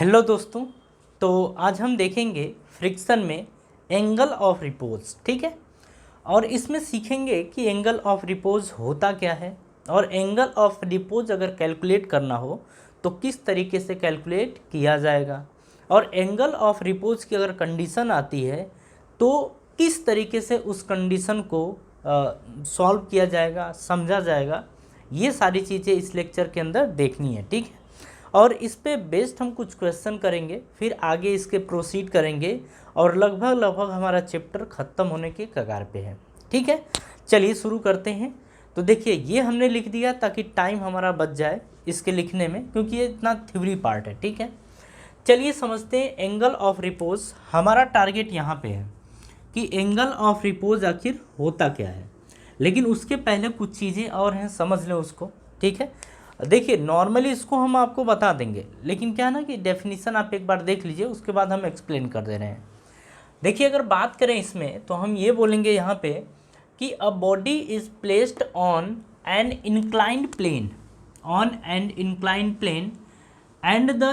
Hello दोस्तों। तो आज हम देखेंगे फ्रिक्शन में एंगल ऑफ रिपोज। ठीक है, और इसमें सीखेंगे कि एंगल ऑफ रिपोज होता क्या है और एंगल ऑफ रिपोज अगर कैलकुलेट करना हो तो किस तरीके से कैलकुलेट किया जाएगा, और एंगल ऑफ रिपोज की अगर कंडीशन आती है तो किस तरीके से उस कंडीशन को सॉल्व किया जाएगा, समझा जाएगा। ये सारी चीज़ें इस लेक्चर के अंदर देखनी है। ठीक है, और इस पे बेस्ड हम कुछ क्वेश्चन करेंगे, फिर आगे इसके प्रोसीड करेंगे और लगभग हमारा चैप्टर ख़त्म होने के कगार पे है। ठीक है, चलिए शुरू करते हैं। तो देखिए, ये हमने लिख दिया ताकि टाइम हमारा बच जाए इसके लिखने में, क्योंकि ये इतना थ्योरी पार्ट है। ठीक है, चलिए समझते हैं एंगल ऑफ रिपोज। हमारा टारगेट यहाँ पे है कि एंगल ऑफ रिपोज आखिर होता क्या है, लेकिन उसके पहले कुछ चीज़ें और हैं, समझ लें उसको। ठीक है, देखिए नॉर्मली इसको हम आपको बता देंगे, लेकिन क्या है ना कि डेफिनेशन आप एक बार देख लीजिए, उसके बाद हम एक्सप्लेन कर दे रहे हैं। देखिए, अगर बात करें इसमें तो हम ये बोलेंगे यहाँ पे कि a body is placed on an inclined plane, and the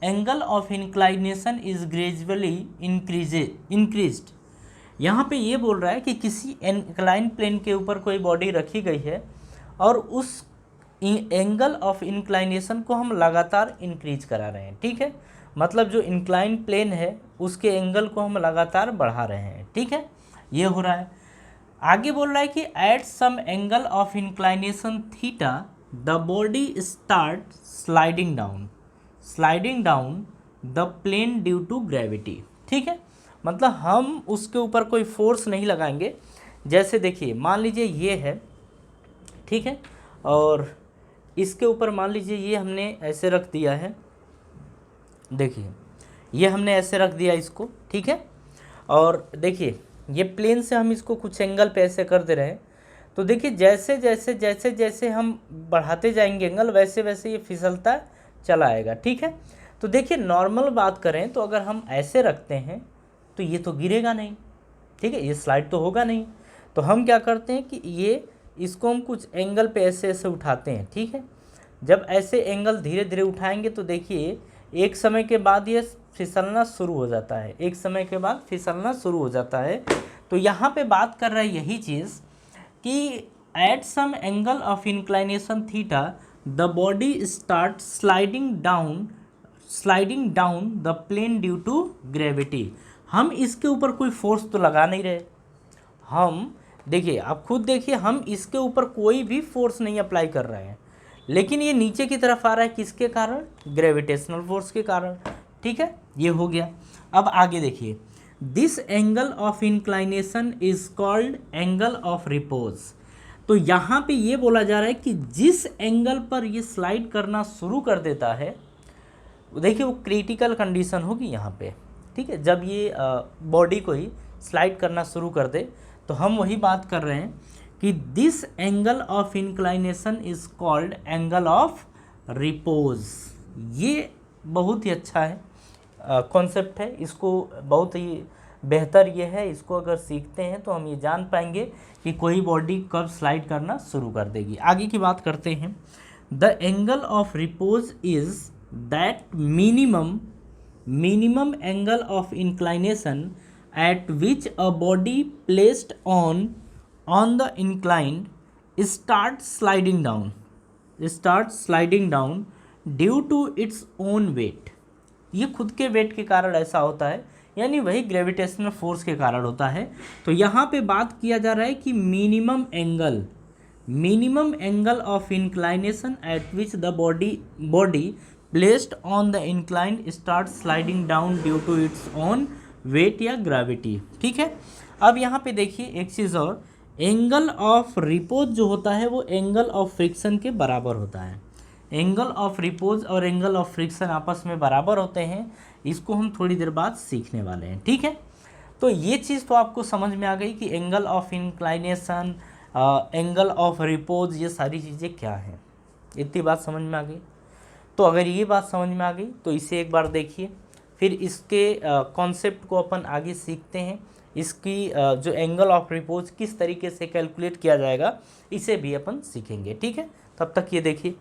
angle of inclination is gradually increased. यहाँ पे ये बोल रहा है कि किसी इंक्लाइन प्लेन के ऊपर कोई बॉडी रखी गई है और उस एंगल ऑफ इंक्लाइनेशन को हम लगातार इंक्रीज करा रहे हैं। ठीक है, मतलब जो इंक्लाइन प्लेन है उसके एंगल को हम लगातार बढ़ा रहे हैं। ठीक है, ये हो रहा है। आगे बोल रहा है कि at some angle of inclination theta the body start sliding down the plane due to gravity. ठीक है, मतलब हम उसके ऊपर कोई फोर्स नहीं लगाएंगे। जैसे देखिए, मान लीजिए ये है, ठीक है, और इसके ऊपर मान लीजिए ये हमने ऐसे रख दिया है। देखिए, ये हमने ऐसे रख दिया इसको। ठीक है, और देखिए ये प्लेन से हम इसको कुछ एंगल पे ऐसे कर दे रहे हैं। तो देखिए, जैसे हम बढ़ाते जाएंगे एंगल, वैसे वैसे ये फिसलता चला आएगा। ठीक है, तो देखिए नॉर्मल बात करें तो अगर हम ऐसे रखते हैं तो ये तो गिरेगा नहीं। ठीक है, ये स्लाइड तो होगा नहीं। तो हम क्या करते हैं कि ये इसको हम कुछ एंगल पे ऐसे ऐसे उठाते हैं। ठीक है, जब ऐसे एंगल धीरे धीरे उठाएंगे तो देखिए एक समय के बाद ये फिसलना शुरू हो जाता है, एक समय के बाद फिसलना शुरू हो जाता है। तो यहाँ पे बात कर रहा है यही चीज़ कि at some angle of inclination theta the body start sliding down the plane due to gravity. हम इसके ऊपर कोई फोर्स तो लगा नहीं रहे। हम देखिए, आप खुद देखिए, हम इसके ऊपर कोई भी फोर्स नहीं अप्लाई कर रहे हैं, लेकिन ये नीचे की तरफ आ रहा है किसके कारण? ग्रेविटेशनल फोर्स के कारण। ठीक है, ये हो गया। अब आगे देखिए, this angle of inclination is called angle of repose. तो यहाँ पे ये बोला जा रहा है कि जिस एंगल पर ये स्लाइड करना शुरू कर देता है, देखिए वो क्रिटिकल कंडीशन होगी यहाँ पे। ठीक है, जब ये बॉडी को ही स्लाइड करना शुरू कर दे, तो हम वही बात कर रहे हैं कि this angle of inclination is called angle of repose. ये बहुत ही अच्छा है, कॉन्सेप्ट है, इसको बहुत ही बेहतर ये है। इसको अगर सीखते हैं तो हम ये जान पाएंगे कि कोई बॉडी कब स्लाइड करना शुरू कर देगी। आगे की बात करते हैं। The angle of repose is that minimum angle of inclination at which a body placed on the incline starts sliding down due to its own weight। ये खुद के वेट के कारण ऐसा होता है, यानी वही ग्रेविटेशनल फोर्स के कारण होता है। तो यहाँ पे बात किया जा रहा है कि minimum angle of inclination at which the body placed on the incline start sliding down due to its own weight या ग्रेविटी। ठीक है, अब यहाँ पे देखिए एक चीज़ और, एंगल ऑफ रिपोज जो होता है वो एंगल ऑफ फ्रिक्शन के बराबर होता है। एंगल ऑफ रिपोज और एंगल ऑफ फ्रिक्शन आपस में बराबर होते हैं। इसको हम थोड़ी देर बाद सीखने वाले हैं। ठीक है, तो ये चीज़ तो आपको समझ में आ गई कि angle of inclination, angle of repose, ये सारी चीज़ें क्या हैं। इतनी बात समझ में आ गई। तो अगर ये बात समझ में आ गई तो इसे एक बार देखिए, फिर इसके कॉन्सेप्ट को अपन आगे सीखते हैं। इसकी जो एंगल ऑफ रिपोज किस तरीके से कैलकुलेट किया जाएगा, इसे भी अपन सीखेंगे। ठीक है, तब तक ये देखिए।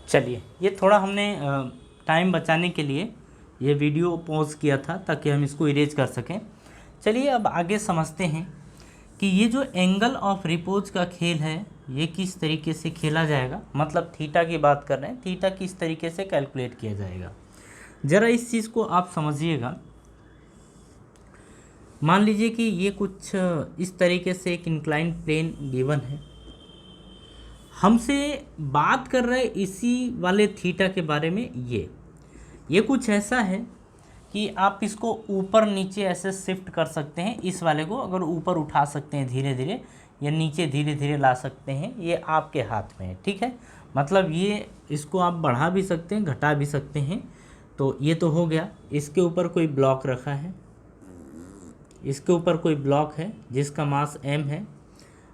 चलिए, ये थोड़ा हमने टाइम बचाने के लिए ये वीडियो पॉज किया था ताकि हम इसको इरेज कर सकें। चलिए अब आगे समझते हैं कि ये जो एंगल ऑफ रिपोज का खेल है ये किस तरीके से खेला जाएगा, मतलब थीटा की बात कर रहे हैं, थीटा किस तरीके से कैलकुलेट किया जाएगा। ज़रा इस चीज़ को आप समझिएगा। मान लीजिए कि ये कुछ इस तरीके से एक इंक्लाइन प्लेन गिवन है, हमसे बात कर रहे हैं इसी वाले थीटा के बारे में। ये कुछ ऐसा है कि आप इसको ऊपर नीचे ऐसे शिफ्ट कर सकते हैं, इस वाले को अगर ऊपर उठा सकते हैं धीरे धीरे या नीचे धीरे धीरे ला सकते हैं, ये आपके हाथ में है। ठीक है, मतलब ये इसको आप बढ़ा भी सकते हैं, घटा भी सकते हैं। तो ये तो हो गया। इसके ऊपर कोई ब्लॉक रखा है, इसके ऊपर कोई ब्लॉक है जिसका मास m है।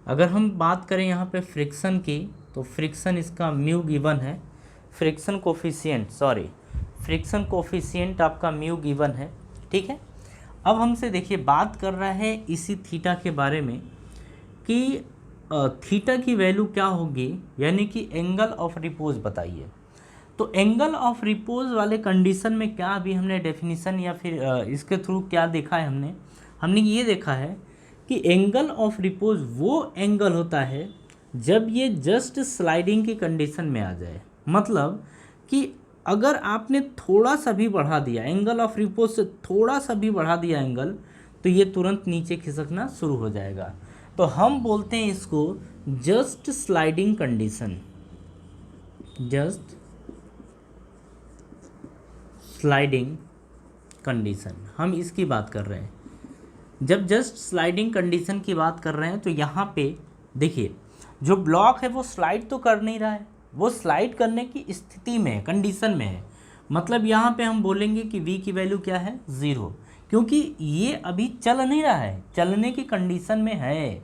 अगर हम बात करें यहाँ पे फ्रिक्शन की, तो फ्रिक्शन इसका म्यू गिवन है, फ्रिक्शन कोफिशिएंट आपका म्यू गिवन है। ठीक है, अब हमसे देखिए बात कर रहा है इसी थीटा के बारे में कि थीटा की वैल्यू क्या होगी, यानी कि एंगल ऑफ रिपोज बताइए। तो एंगल ऑफ रिपोज वाले कंडीशन में क्या अभी हमने डेफिनेशन या फिर इसके थ्रू क्या देखा है, हमने ये देखा है कि एंगल ऑफ रिपोज वो एंगल होता है जब ये जस्ट स्लाइडिंग की कंडीशन में आ जाए। मतलब कि अगर आपने थोड़ा सा भी बढ़ा दिया, एंगल ऑफ रिपोज से थोड़ा सा भी बढ़ा दिया एंगल, तो ये तुरंत नीचे खिसकना शुरू हो जाएगा। तो हम बोलते हैं इसको just sliding condition, just sliding condition हम इसकी बात कर रहे हैं। जब जस्ट स्लाइडिंग कंडीशन की बात कर रहे हैं तो यहाँ पे देखिए जो ब्लॉक है वो स्लाइड तो कर नहीं रहा है, वो स्लाइड करने की स्थिति में है, कंडीशन में है। मतलब यहाँ पे हम बोलेंगे कि v की वैल्यू क्या है, 0, क्योंकि ये अभी चल नहीं रहा है, चलने की कंडीशन में है।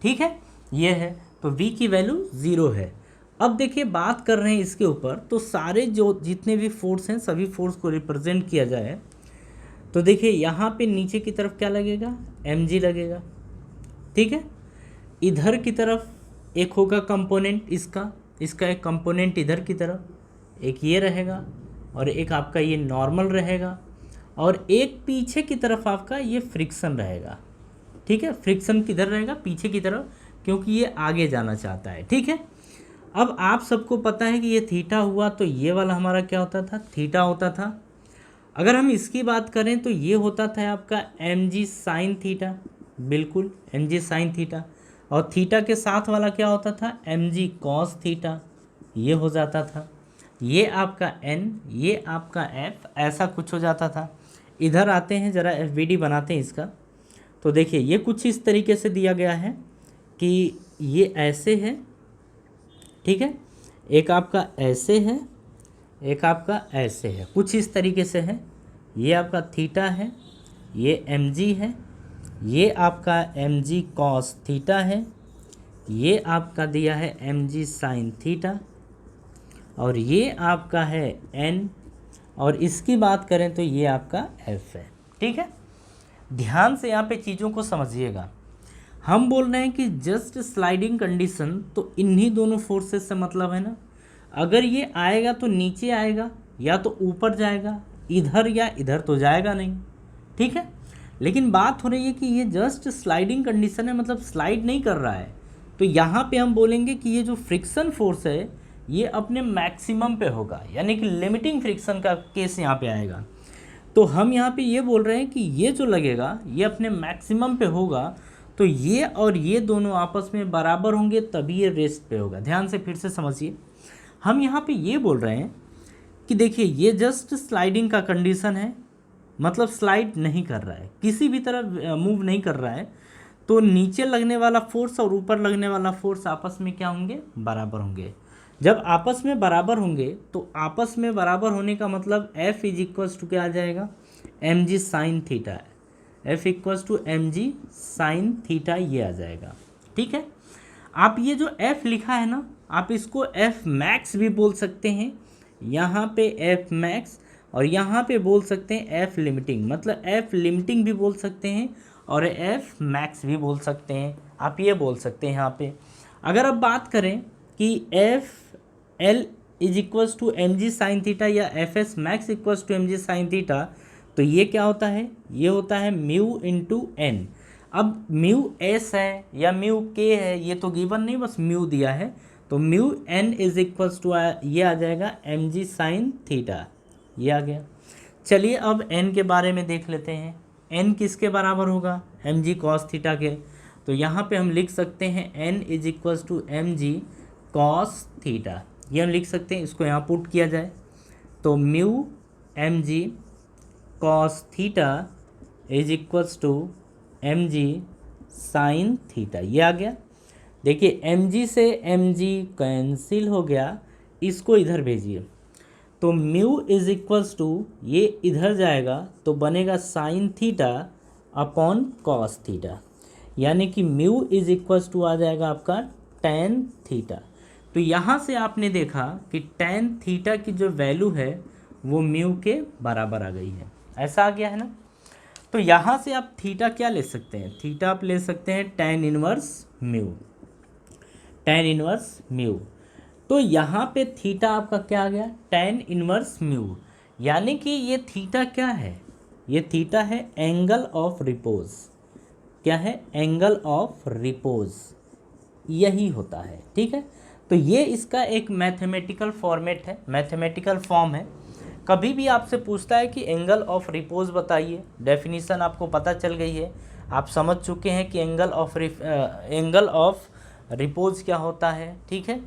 ठीक है, ये है, तो v की वैल्यू 0 है। अब देखिए बात कर रहे हैं इसके ऊपर, तो सारे जो जितने भी फोर्स हैं सभी फोर्स को रिप्रेजेंट किया जाए तो देखिए यहाँ पे नीचे की तरफ क्या लगेगा, mg लगेगा। ठीक है, इधर की तरफ एक होगा कंपोनेंट इसका एक कंपोनेंट इधर की तरफ, एक ये रहेगा और एक आपका ये नॉर्मल रहेगा और एक पीछे की तरफ आपका ये फ्रिक्शन रहेगा। ठीक है, फ्रिक्शन किधर रहेगा, पीछे की तरफ, क्योंकि ये आगे जाना चाहता है। ठीक है, अब आप सबको पता है कि ये थीटा हुआ तो ये वाला हमारा क्या होता था, थीटा होता था। अगर हम इसकी बात करें तो ये होता था आपका mg साइन थीटा, बिल्कुल mg साइन थीटा, और थीटा के साथ वाला क्या होता था, mg कॉस थीटा, ये हो जाता था। ये आपका n, ये आपका f, ऐसा कुछ हो जाता था। इधर आते हैं ज़रा FBD बनाते हैं इसका, तो देखिए ये कुछ इस तरीके से दिया गया है कि ये ऐसे है। ठीक है, एक आपका ऐसे है, एक आपका ऐसे है, कुछ इस तरीके से है। ये आपका थीटा है, ये mg है, ये आपका mg कॉस थीटा है, ये आपका दिया है mg साइन थीटा, और ये आपका है n, और इसकी बात करें तो ये आपका f है। ठीक है, ध्यान से यहाँ पे चीज़ों को समझिएगा। हम बोल रहे हैं कि जस्ट स्लाइडिंग कंडीशन, तो इन्हीं दोनों फोर्सेस से मतलब है ना। अगर ये आएगा तो नीचे आएगा या तो ऊपर जाएगा, इधर या इधर तो जाएगा नहीं। ठीक है, लेकिन बात हो रही है कि ये जस्ट स्लाइडिंग कंडीशन है, मतलब स्लाइड नहीं कर रहा है। तो यहाँ पे हम बोलेंगे कि ये जो फ्रिक्शन फोर्स है ये अपने मैक्सिमम पे होगा, यानी कि लिमिटिंग फ्रिक्शन का केस यहाँ पे आएगा। तो हम यहाँ पे ये बोल रहे हैं कि ये जो लगेगा ये अपने मैक्सिमम पे होगा, तो ये और ये दोनों आपस में बराबर होंगे तभी ये रेस्ट पे होगा। ध्यान से फिर से समझिए, हम यहाँ पे ये बोल रहे हैं कि देखिए ये जस्ट स्लाइडिंग का कंडीशन है, मतलब स्लाइड नहीं कर रहा है, किसी भी तरह मूव नहीं कर रहा है। तो नीचे लगने वाला फोर्स और ऊपर लगने वाला फोर्स आपस में क्या होंगे, बराबर होंगे। जब आपस में बराबर होंगे तो आपस में बराबर होने का मतलब F इज इक्वल्स टू क्या आ जाएगा, mg साइन थीटा है, F equals to mg sine theta ये आ जाएगा। ठीक है, आप ये जो F लिखा है ना, आप इसको F मैक्स भी बोल सकते हैं, यहाँ पे F मैक्स, और यहाँ पे बोल सकते हैं F लिमिटिंग, मतलब F लिमिटिंग भी बोल सकते हैं और F मैक्स भी बोल सकते हैं, आप ये बोल सकते हैं यहाँ पे। अगर अब बात करें कि F L is equals to M G sine theta या F S max equals to M G sine theta, तो ये क्या होता है, ये होता है म्यू इंटू एन। अब म्यू एस है या म्यू के है, ये तो गिवन नहीं, बस म्यू दिया है, तो mu N is equals to ये आ जाएगा एम जी साइन थीटा, ये आ गया। चलिए अब एन के बारे में देख लेते हैं। एन किसके बराबर होगा, एम जी कॉस थीटा के। तो यहाँ पे हम लिख सकते हैं N is equals to M G cos theta, ये हम लिख सकते हैं। इसको यहाँ पुट किया जाए तो mu M G cos theta is equals to M G sine theta, ये आ गया। देखिए एम जी से एम जी कैंसिल हो गया, इसको इधर भेजिए तो म्यू इज इक्वल्स टू ये इधर जाएगा तो बनेगा sine theta upon cos theta, यानी कि म्यू इज इक्वल्स टू आ जाएगा आपका टेन थीटा। तो यहाँ से आपने देखा कि टेन थीटा की जो वैल्यू है वो म्यू के बराबर आ गई है, ऐसा आ गया है ना। तो यहाँ से आप थीटा क्या ले सकते हैं, थीटा आप ले सकते हैं ten inverse mu, ten inverse mu. तो यहाँ पे थीटा आपका क्या आ गया, टेन इनवर्स म्यू, यानी कि ये थीटा क्या है, ये थीटा है एंगल ऑफ रिपोज। क्या है, एंगल ऑफ रिपोज, यही होता है, ठीक है। तो ये इसका एक मैथमेटिकल फॉर्मेट है, मैथमेटिकल फॉर्म है। कभी भी आपसे पूछता है कि एंगल ऑफ रिपोज बताइए, डेफिनीशन आपको पता चल गई है, आप समझ चुके हैं कि एंगल ऑफ रिपोज क्या होता है, ठीक है।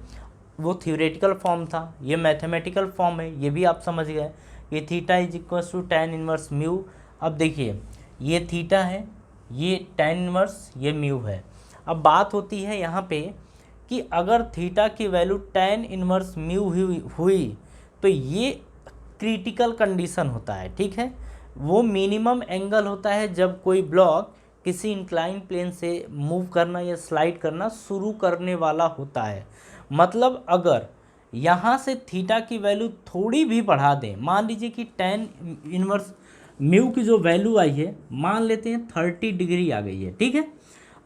वो थ्योरेटिकल फॉर्म था, ये मैथमेटिकल फॉर्म है, ये भी आप समझ गए। ये theta is equal to tan inverse mu. अब देखिए ये थीटा है, ये टेन इनवर्स, ये म्यू है। अब बात होती है यहाँ पे कि अगर थीटा की वैल्यू टेन इनवर्स म्यू हुई तो ये क्रिटिकल कंडीशन होता है, ठीक है। वो मिनिमम एंगल होता है जब कोई ब्लॉक किसी इंक्लाइन प्लेन से मूव करना या स्लाइड करना शुरू करने वाला होता है। मतलब अगर यहाँ से थीटा की वैल्यू थोड़ी भी बढ़ा दें, मान लीजिए कि टेन इनवर्स म्यू की जो वैल्यू आई है, मान लेते हैं 30 डिग्री आ गई है, ठीक है।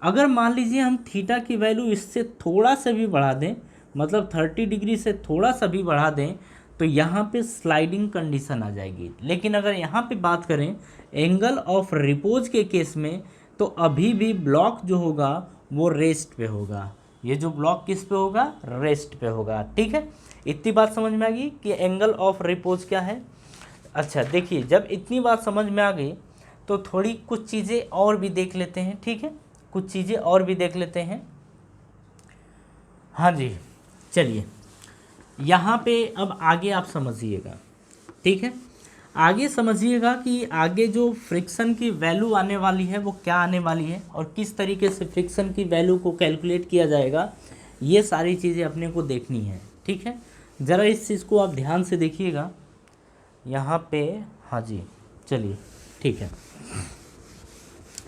अगर मान लीजिए हम थीटा की वैल्यू इससे थोड़ा सा भी बढ़ा दें, मतलब 30 डिग्री से थोड़ा सा भी बढ़ा दें, तो यहाँ पे स्लाइडिंग कंडीशन आ जाएगी। लेकिन अगर यहाँ पे बात करें एंगल ऑफ रिपोज के केस में, तो अभी भी ब्लॉक जो होगा वो रेस्ट पे होगा। ये जो ब्लॉक किस पे होगा, रेस्ट पे होगा, ठीक है। इतनी बात समझ में आ गई कि एंगल ऑफ रिपोज क्या है। अच्छा देखिए, जब इतनी बात समझ में आ गई तो थोड़ी कुछ चीज़ें और भी देख लेते हैं, ठीक है, कुछ चीज़ें और भी देख लेते हैं। हाँ जी, चलिए यहाँ पे अब आगे आप समझिएगा, ठीक है। आगे समझिएगा कि आगे जो फ्रिक्शन की वैल्यू आने वाली है वो क्या आने वाली है और किस तरीके से फ्रिक्शन की वैल्यू को कैलकुलेट किया जाएगा, ये सारी चीज़ें अपने को देखनी है, ठीक है। ज़रा इस चीज़ को आप ध्यान से देखिएगा यहाँ पे। हाँ जी, चलिए ठीक है।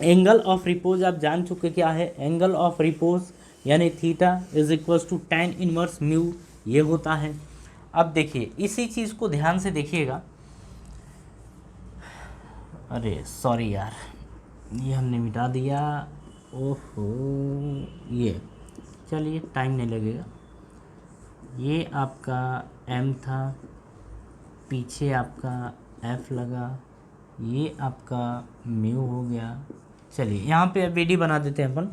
एंगल ऑफ रिपोज आप जान चुके क्या है, एंगल ऑफ रिपोज यानी theta is equals to tan inverse mu, ये होता है। अब देखिए इसी चीज़ को ध्यान से देखिएगा। अरे सॉरी यार, ये हमने मिटा दिया, ओहो, ये चलिए टाइम नहीं लगेगा। ये आपका m था, पीछे आपका f लगा, ये आपका म्यू हो गया। चलिए यहाँ पे वीडियो बना देते हैं अपन।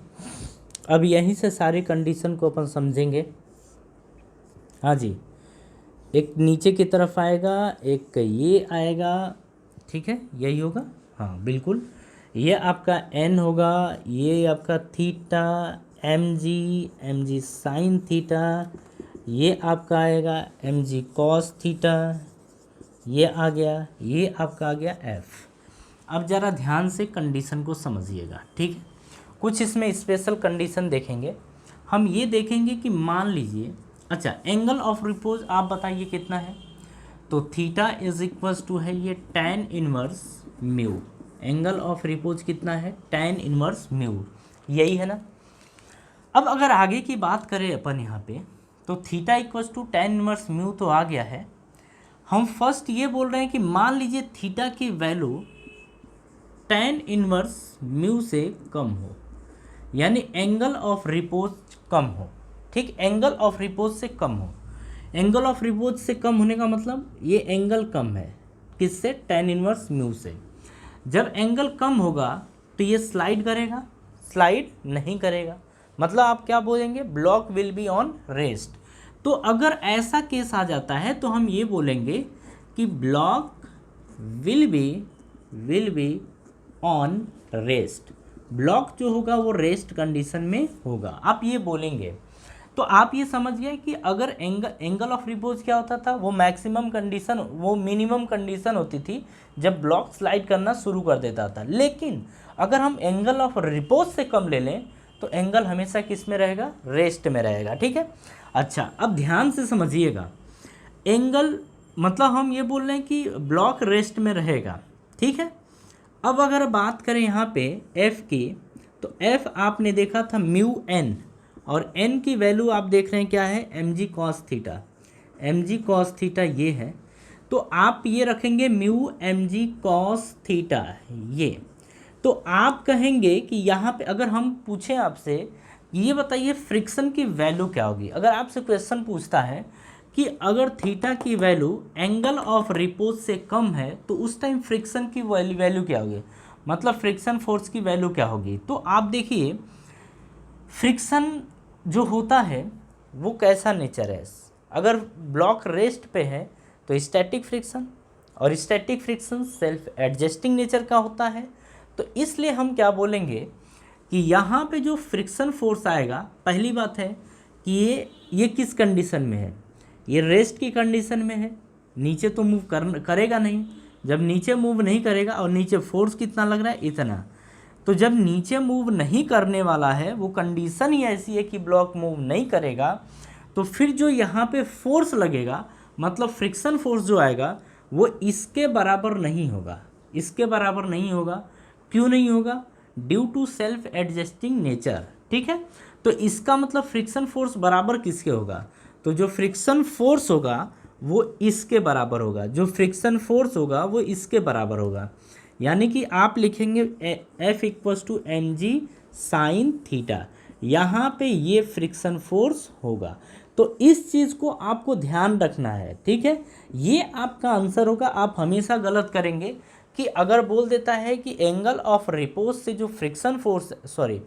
अब यहीं से सारी कंडीशन को अपन समझेंगे। हाँ जी, एक नीचे की तरफ आएगा, एक ये आएगा, ठीक है, यही होगा, हाँ बिल्कुल। ये आपका n होगा, ये आपका theta M G sine theta, ये आपका आएगा एम जी कॉस थीटा, ये आ गया, ये आपका आ गया f। अब ज़रा ध्यान से कंडीशन को समझिएगा, ठीक है। कुछ इसमें स्पेशल कंडीशन देखेंगे हम। ये देखेंगे कि मान लीजिए, अच्छा एंगल ऑफ रिपोज आप बताइए कितना है, तो थीटा इज इक्वल्स टू है ये ten inverse mu. Angle of repose कितना है, टेन इनवर्स म्यू, यही है ना। अब अगर आगे की बात करें अपन यहाँ पे, तो theta equals to tan inverse mu तो आ गया है। हम फर्स्ट ये बोल रहे हैं कि मान लीजिए थीटा की वैल्यू टेन इनवर्स म्यू से कम हो, यानी एंगल ऑफ रिपोज कम हो, ठीक, एंगल ऑफ रिपोज से कम हो। एंगल ऑफ रिपोज से कम होने का मतलब ये एंगल कम है किससे, tan इनवर्स म्यू से। जब एंगल कम होगा तो ये स्लाइड करेगा, स्लाइड नहीं करेगा, मतलब आप क्या बोलेंगे, block will be on rest. तो अगर ऐसा केस आ जाता है तो हम ये बोलेंगे कि block will be on rest, block जो होगा वो रेस्ट कंडीशन में होगा, आप ये बोलेंगे। तो आप ये समझ गए कि अगर एंगल ऑफ रिपोज क्या होता था, वो मैक्सिमम कंडीशन, वो मिनिमम कंडीशन होती थी जब ब्लॉक स्लाइड करना शुरू कर देता था। लेकिन अगर हम एंगल ऑफ रिपोज से कम ले लें तो एंगल हमेशा किस में रहेगा, रेस्ट में रहेगा, ठीक है। अच्छा, अब ध्यान से समझिएगा, एंगल मतलब हम ये बोल रहे हैं कि ब्लॉक रेस्ट में रहेगा, ठीक है। अब अगर बात करें यहाँ पे f की, तो f आपने देखा था म्यू n, और n की वैल्यू आप देख रहे हैं क्या है, mg cos theta, mg cos theta ये है। तो आप ये रखेंगे म्यू mg cos थीटा ये। तो आप कहेंगे कि यहाँ पे अगर हम पूछें आपसे ये बताइए फ्रिक्शन की वैल्यू क्या होगी, अगर आपसे क्वेश्चन पूछता है कि अगर थीटा की वैल्यू एंगल ऑफ रिपोज से कम है तो उस टाइम फ्रिक्शन की वैल्यू क्या होगी, मतलब फ्रिक्शन फोर्स की वैल्यू क्या होगी। तो आप देखिए फ्रिक्शन जो होता है वो कैसा नेचर है, अगर ब्लॉक रेस्ट पे है तो स्टैटिक फ्रिक्शन, और static friction self adjusting nature का होता है। तो इसलिए हम क्या बोलेंगे कि यहाँ पे जो फ्रिक्शन फोर्स आएगा, पहली बात है कि ये किस कंडीशन में है, ये रेस्ट की कंडीशन में है, नीचे तो मूव करेगा नहीं। जब नीचे मूव नहीं करेगा और नीचे फोर्स कितना लग रहा है, इतना, तो जब नीचे मूव नहीं करने वाला है, वो कंडीशन ही ऐसी है कि ब्लॉक मूव नहीं करेगा, तो फिर जो यहाँ पे फोर्स लगेगा, मतलब फ्रिक्शन फोर्स जो आएगा वो इसके बराबर नहीं होगा, इसके बराबर नहीं होगा। क्यों नहीं होगा, due to self adjusting nature, ठीक है। तो इसका मतलब फ्रिक्शन फोर्स बराबर किसके होगा, तो जो फ्रिक्शन फोर्स होगा वो इसके बराबर होगा, जो फ्रिक्शन फोर्स होगा वो इसके बराबर होगा। यानी कि आप लिखेंगे F equals to mg sine theta, यहाँ पे ये फ्रिक्शन फोर्स होगा। तो इस चीज़ को आपको ध्यान रखना है, ठीक है, ये आपका आंसर होगा। आप हमेशा गलत करेंगे कि अगर बोल देता है कि एंगल ऑफ रिपोज से जो फ्रिक्शन फोर्स, सॉरी,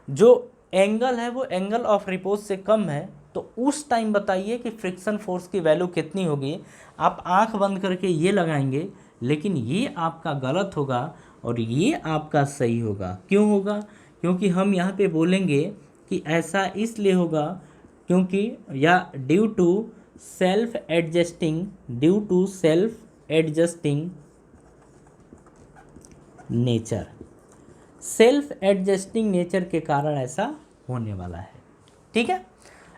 जो एंगल है वो एंगल ऑफ रिपोज से कम है, तो उस टाइम बताइए कि फ्रिक्शन फोर्स की वैल्यू कितनी होगी। आप आंख बंद करके ये लगाएंगे, लेकिन ये आपका गलत होगा और ये आपका सही होगा। क्यों होगा, क्योंकि हम यहाँ पे बोलेंगे कि ऐसा इसलिए होगा क्योंकि, या due to self adjusting nature, self adjusting nature के कारण ऐसा होने वाला है, ठीक है।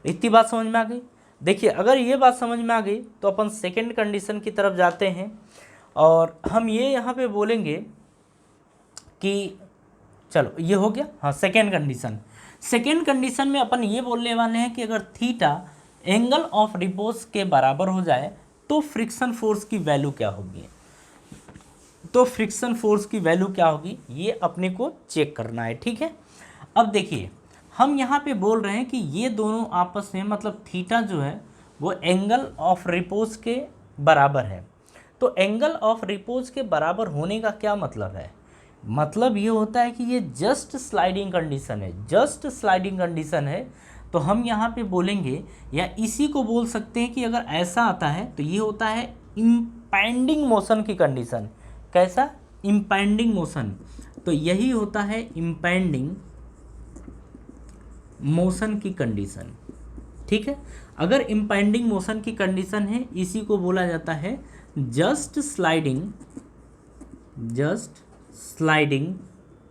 इतनी बात समझ में आ गई। देखिए अगर ये बात समझ में आ गई तो अपन सेकंड कंडीशन की तरफ जाते हैं, और हम ये यहाँ पे बोलेंगे कि चलो ये हो गया, हाँ सेकंड कंडीशन। सेकंड कंडीशन में अपन ये बोलने वाले हैं कि अगर थीटा एंगल ऑफ रिपोज के बराबर हो जाए तो फ्रिक्शन फोर्स की वैल्यू क्या होगी, तो फ्रिक्शन फोर्स की वैल्यू क्या होगी ये अपने को चेक करना है, ठीक है। अब देखिए हम यहाँ पे बोल रहे हैं कि ये दोनों आपस में, मतलब थीटा जो है वो एंगल ऑफ रिपोज के बराबर है। तो एंगल ऑफ रिपोज के बराबर होने का क्या मतलब है, मतलब ये होता है कि ये जस्ट स्लाइडिंग कंडीशन है, जस्ट स्लाइडिंग कंडीशन है। तो हम यहाँ पे बोलेंगे, या इसी को बोल सकते हैं कि अगर ऐसा आता है तो ये होता है इम्पैंडिंग मोशन की कंडीशन। कैसा, इम्पैंडिंग मोशन, तो यही होता है इम्पैंडिंग मोशन की कंडीशन, ठीक है। अगर इम्पैंडिंग मोशन की कंडीशन है, इसी को बोला जाता है just sliding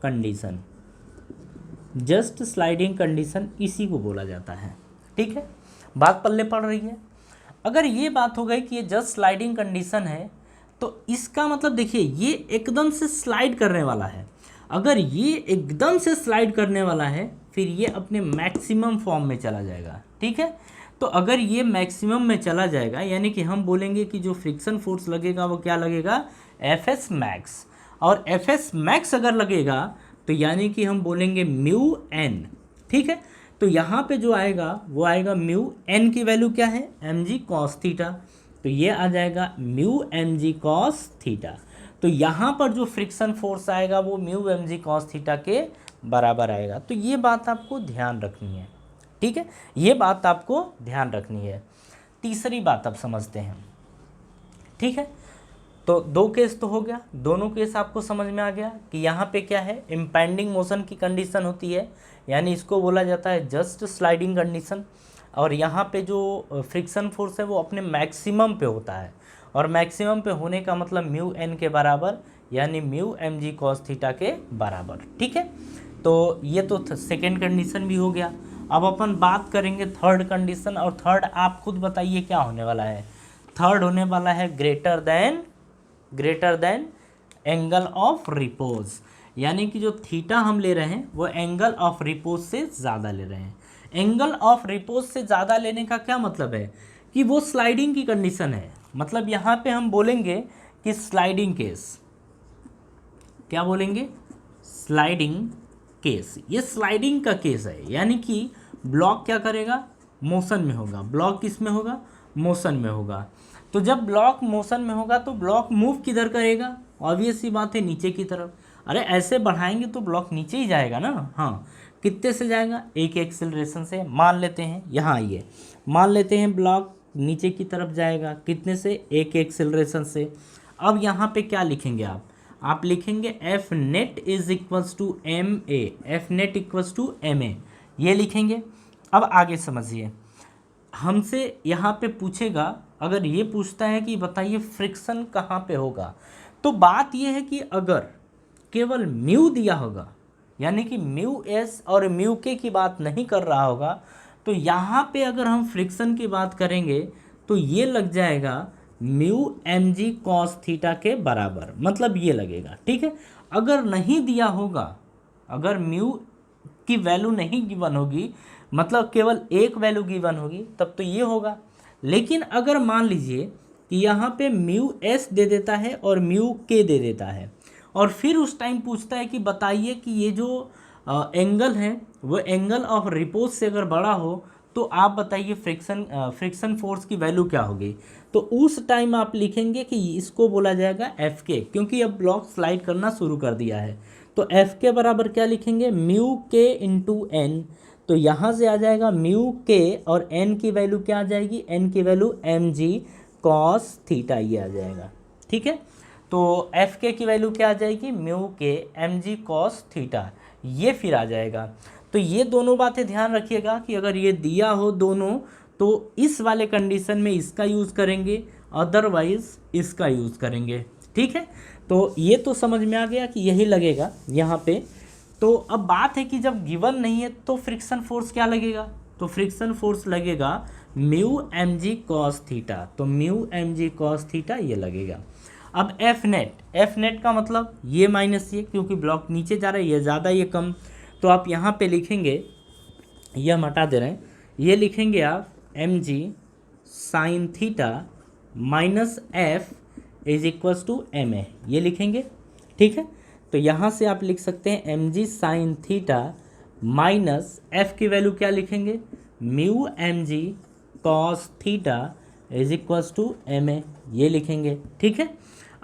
condition, just sliding condition इसी को बोला जाता है, ठीक है। बात पल्ले पड़ रही है। अगर ये बात हो गई कि ये जस्ट स्लाइडिंग कंडीशन है, तो इसका मतलब देखिए ये एकदम से स्लाइड करने वाला है। अगर ये एकदम से स्लाइड करने वाला है फिर ये अपने मैक्सिमम फॉर्म में चला जाएगा, ठीक है। तो अगर ये मैक्सिमम में चला जाएगा, यानी कि हम बोलेंगे कि जो फ्रिक्शन फोर्स लगेगा वो क्या लगेगा, Fs मैक्स। और Fs मैक्स अगर लगेगा तो यानी कि हम बोलेंगे म्यू n, ठीक है। तो यहाँ पे जो आएगा वो आएगा म्यू एन की वैल्यू क्या है mg cos थीटा, तो ये आ जाएगा म्यू mg cos थीटा। तो यहाँ पर जो फ्रिक्शन फोर्स आएगा वो म्यू mg cos थीटा के बराबर आएगा। तो ये बात आपको ध्यान रखनी है, ठीक है, ये बात आपको ध्यान रखनी है। तीसरी बात अब समझते हैं, ठीक है। तो दो केस तो हो गया, दोनों केस आपको समझ में आ गया कि यहाँ पे क्या है, इम्पेंडिंग मोशन की कंडीशन होती है, यानी इसको बोला जाता है जस्ट स्लाइडिंग कंडीशन। और यहाँ पे जो फ्रिक्शन फोर्स है वो अपने मैक्सिमम पे होता है, और मैक्सिमम पे होने का मतलब म्यू एन के बराबर, यानी mu M G cos theta के बराबर, ठीक है। तो ये तो सेकेंड कंडीशन भी हो गया। अब अपन बात करेंगे थर्ड कंडीशन, और थर्ड आप खुद बताइए क्या होने वाला है। थर्ड होने वाला है greater than angle of repose, यानी कि जो थीटा हम ले रहे हैं वो एंगल ऑफ रिपोज से ज़्यादा ले रहे हैं। एंगल ऑफ रिपोज से ज़्यादा लेने का क्या मतलब है कि वो स्लाइडिंग की कंडीशन है। मतलब यहाँ पे हम बोलेंगे कि स्लाइडिंग केस, क्या बोलेंगे, स्लाइडिंग केस। ये स्लाइडिंग का केस है, यानी कि ब्लॉक क्या करेगा, मोशन में होगा। ब्लॉक किस में होगा, मोशन में होगा। तो जब ब्लॉक मोशन में होगा तो ब्लॉक मूव किधर करेगा, ऑब्वियस सी बात है नीचे की तरफ। अरे ऐसे बढ़ाएंगे तो ब्लॉक नीचे ही जाएगा ना। हाँ, कितने से जाएगा, एक एक्सेलरेशन से। मान लेते हैं यहाँ आइए, मान लेते हैं ब्लॉक नीचे की तरफ जाएगा, कितने से, एक एक्सेलरेशन से। अब यहाँ पे क्या लिखेंगे आप लिखेंगे F net is equals to M A, F net equals to M A, ये लिखेंगे। अब आगे समझिए, हमसे यहाँ पे पूछेगा, अगर ये पूछता है कि बताइए फ्रिक्शन कहाँ पे होगा, तो बात ये है कि अगर केवल म्यू दिया होगा, यानी कि म्यू एस और म्यू के की बात नहीं कर रहा होगा, तो यहाँ पे अगर हम फ्रिक्शन की बात करेंगे तो ये लग जाएगा mu M G cos theta के बराबर, मतलब ये लगेगा, ठीक है। अगर नहीं दिया होगा, अगर म्यू की वैल्यू नहीं गिवन होगी, मतलब केवल एक वैल्यू गिवन होगी, तब तो ये होगा। लेकिन अगर मान लीजिए कि यहाँ पे म्यू एस दे देता है और म्यू के दे देता है, और फिर उस टाइम पूछता है कि बताइए कि ये जो एंगल है वो एंगल ऑफ रिपोज से अगर बड़ा हो तो आप बताइए फ्रिक्शन फोर्स की वैल्यू क्या होगी। तो उस टाइम आप लिखेंगे कि इसको बोला जाएगा एफ के, क्योंकि अब ब्लॉक स्लाइड करना शुरू कर दिया है। तो एफ के बराबर क्या लिखेंगे, म्यू के इंटू एन। तो यहाँ से आ जाएगा म्यू के, और एन की वैल्यू क्या आ जाएगी, एन की value M G cos theta, ये आ जाएगा, ठीक है। तो एफ के की वैल्यू क्या आ जाएगी, म्यू के एम जी कॉस थीटा, ये फिर आ जाएगा। तो ये दोनों बातें ध्यान रखिएगा कि अगर ये दिया हो दोनों, तो इस वाले कंडीशन में इसका यूज़ करेंगे, अदरवाइज इसका यूज़ करेंगे, ठीक है। तो ये तो समझ में आ गया कि यही लगेगा यहाँ पे। तो अब बात है कि जब गिवन नहीं है तो फ्रिक्शन फोर्स क्या लगेगा, तो फ्रिक्शन फोर्स लगेगा mu M G cos theta, तो mu M G cos theta ये लगेगा। अब एफ नेट का मतलब ये माइनस ये, क्योंकि ब्लॉक नीचे जा रहा है, ये ज़्यादा ये कम, तो आप यहाँ पे लिखेंगे, ये हम हटा दे रहे हैं, ये लिखेंगे आप M G sine theta minus F is equals to M A, ये लिखेंगे, ठीक है। तो यहाँ से आप लिख सकते हैं M G sine theta minus F की वैल्यू क्या लिखेंगे, mu M G cos theta is equals to M A, ये लिखेंगे, ठीक है।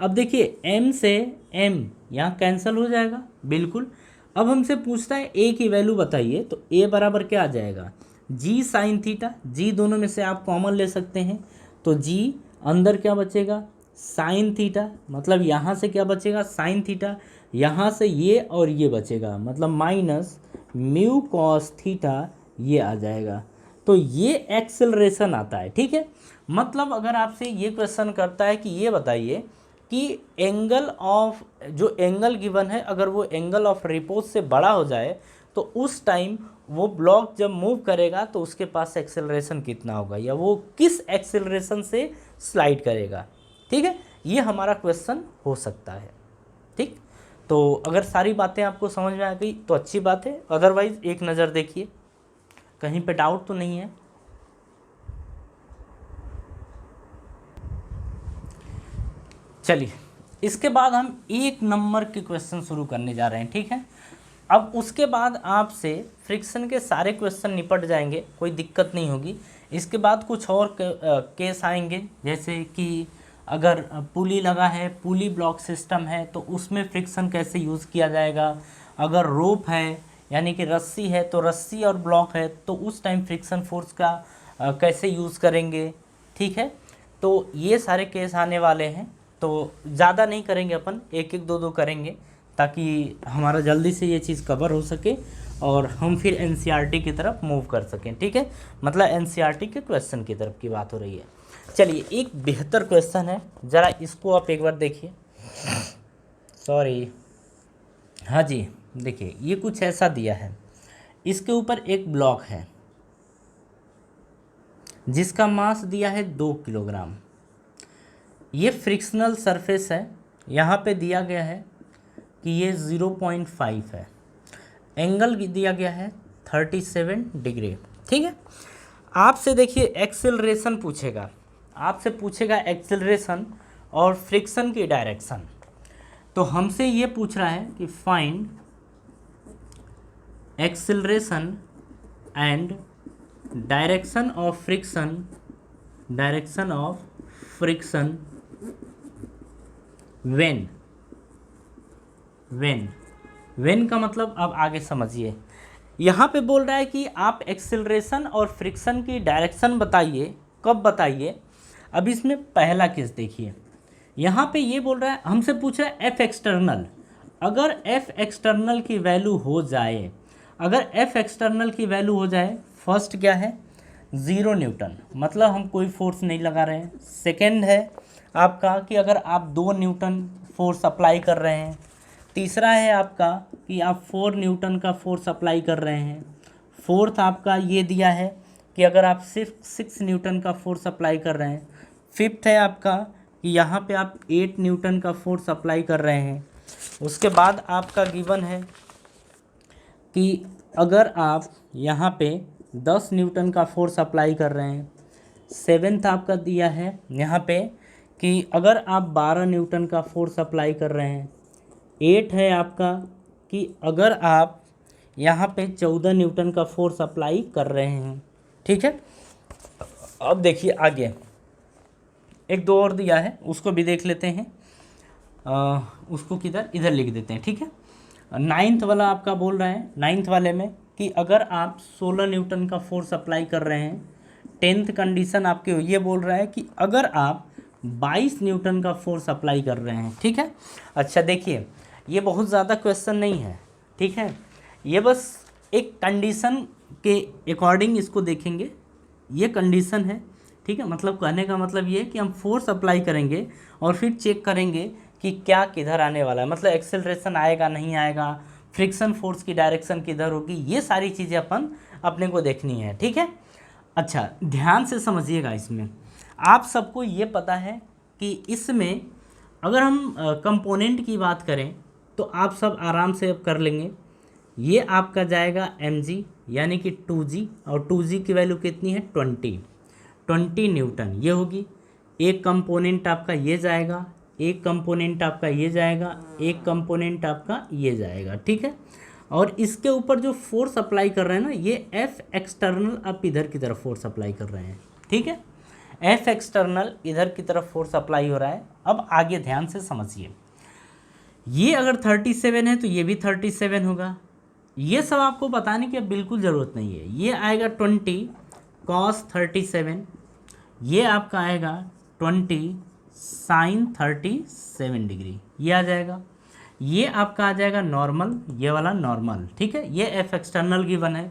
अब देखिए एम से एम यहाँ कैंसिल हो जाएगा, बिल्कुल। अब हमसे पूछता है ए की वैल्यू बताइए, तो ए बराबर क्या आ जाएगा, जी साइन थीटा, जी दोनों में से आप कॉमन ले सकते हैं, तो जी अंदर क्या बचेगा, साइन थीटा, मतलब यहाँ से क्या बचेगा, साइन थीटा, यहाँ से ये और ये बचेगा, मतलब माइनस म्यू कॉस थीटा, ये आ जाएगा। तो ये एक्सेलरेशन आता है, ठीक है। मतलब अगर आपसे ये क्वेश्चन करता है कि ये बताइए कि एंगल ऑफ, जो एंगल गिवन है अगर वो एंगल ऑफ रिपोज से बड़ा हो जाए तो उस टाइम वो ब्लॉक जब मूव करेगा तो उसके पास एक्सेलरेशन कितना होगा, या वो किस एक्सेलरेशन से स्लाइड करेगा, ठीक है। ये हमारा क्वेश्चन हो सकता है, ठीक। तो अगर सारी बातें आपको समझ में आ गई तो अच्छी बात है, अदरवाइज एक नज़र देखिए कहीं पे डाउट तो नहीं है। चलिए इसके बाद हम एक नंबर के क्वेश्चन शुरू करने जा रहे हैं, ठीक है। अब उसके बाद आपसे फ्रिक्शन के सारे क्वेश्चन निपट जाएंगे, कोई दिक्कत नहीं होगी। इसके बाद कुछ और केस आएंगे, जैसे कि अगर पुली लगा है, पुली ब्लॉक सिस्टम है, तो उसमें फ्रिक्शन कैसे यूज़ किया जाएगा। अगर रोप है यानी कि रस्सी है, तो रस्सी और ब्लॉक है तो उस टाइम फ्रिक्शन फोर्स का कैसे यूज़ करेंगे। ठीक है, तो ये सारे केस आने वाले हैं, तो ज़्यादा नहीं करेंगे अपन, एक एक दो दो करेंगे ताकि हमारा जल्दी से ये चीज़ कवर हो सके और हम फिर एनसीईआरटी की तरफ मूव कर सकें। ठीक है, मतलब एनसीईआरटी के क्वेश्चन की तरफ की बात हो रही है। चलिए, एक बेहतर क्वेश्चन है, ज़रा इसको आप एक बार देखिए। सॉरी, हाँ जी, देखिए ये कुछ ऐसा दिया है, इसके ऊपर एक ब्लॉक है जिसका मास दिया है 2 किलोग्राम। ये फ्रिक्शनल सरफेस है, यहाँ पे दिया गया है कि ये 0.5 है, एंगल दिया गया है 37 डिग्री। ठीक है, आपसे देखिए एक्सेलरेशन पूछेगा, आपसे पूछेगा एक्सेलरेशन और फ्रिक्शन की डायरेक्शन। तो हमसे ये पूछ रहा है कि find acceleration and direction of friction, direction of friction when का मतलब अब आगे समझिए। यहाँ पे बोल रहा है कि आप एक्सेलरेशन और फ्रिक्शन की डायरेक्शन बताइए, कब बताइए। अब इसमें पहला केस देखिए, यहाँ पे ये बोल रहा है, हमसे पूछ रहा है एफ एक्सटर्नल। अगर एफ एक्सटर्नल की वैल्यू हो जाए, अगर एफ एक्सटर्नल की वैल्यू हो जाए, फर्स्ट क्या है 0 न्यूटन, मतलब हम कोई फोर्स नहीं लगा रहे हैं। सेकेंड है आपका कि अगर आप 2 न्यूटन फोर्स अप्लाई कर रहे हैं। तीसरा है आपका कि आप 4 न्यूटन का फोर्स अप्लाई कर रहे हैं। फोर्थ आपका ये दिया है कि अगर आप सिर्फ 6 न्यूटन का फोर्स अप्लाई कर रहे हैं। फिफ्थ है आपका कि यहाँ पे आप 8 न्यूटन का फोर्स अप्लाई कर रहे हैं। उसके बाद आपका गिवन है कि अगर आप यहाँ पे 10 न्यूटन का फोर्स अप्लाई कर रहे हैं। सेवेंथ आपका दिया है यहाँ पे कि अगर आप 12 न्यूटन का फोर्स अप्लाई कर रहे हैं। 8 है आपका कि अगर आप यहाँ पे 14 न्यूटन का फोर्स अप्लाई कर रहे हैं। ठीक है, अब देखिए आगे एक दो और दिया है, उसको भी देख लेते हैं। उसको किधर, इधर लिख देते हैं। ठीक है, 9th वाला आपका बोल रहा है, 9th वाले में कि अगर आप 16 न्यूटन का फोर्स अप्लाई कर रहे हैं। 10th कंडीशन आपके ये बोल रहा है कि अगर आप 22 न्यूटन का फोर्स अप्लाई कर रहे हैं। ठीक है, अच्छा देखिए ये बहुत ज़्यादा क्वेश्चन नहीं है। ठीक है, ये बस एक कंडीशन के अकॉर्डिंग इसको देखेंगे, ये कंडीशन है। ठीक है, मतलब कहने का मतलब ये है कि हम फोर्स अप्लाई करेंगे और फिर चेक करेंगे कि क्या किधर आने वाला है, मतलब एक्सेलरेशन आएगा नहीं आएगा, फ्रिक्शन फोर्स की डायरेक्शन किधर होगी, ये सारी चीज़ें अपने को देखनी है। ठीक है, अच्छा ध्यान से समझिएगा। इसमें आप सबको ये पता है कि इसमें अगर हम कंपोनेंट की बात करें तो आप सब आराम से अब कर लेंगे। ये आपका जाएगा mg यानी कि 2g, और 2g की वैल्यू कितनी है 20 न्यूटन ये होगी। एक कंपोनेंट आपका ये जाएगा, एक कंपोनेंट आपका ये जाएगा, एक कंपोनेंट आपका ये जाएगा। ठीक है, और इसके ऊपर जो फोर्स अप्लाई कर रहे हैं ना, ये एफ एक्सटर्नल आप इधर की तरफ फोर्स अप्लाई कर रहे हैं। ठीक है, एफ एक्सटर्नल इधर की तरफ फोर्स अप्लाई हो रहा है। अब आगे ध्यान से समझिए, ये अगर 37 है तो ये भी 37 होगा। ये सब आपको बताने की अब बिल्कुल ज़रूरत नहीं है। ये आएगा 20 cos 37, ये आपका आएगा 20 sin 37 डिग्री, ये आ जाएगा। ये आपका आ जाएगा नॉर्मल, ये वाला नॉर्मल। ठीक है, ये एफ एक्सटर्नल गिवन है।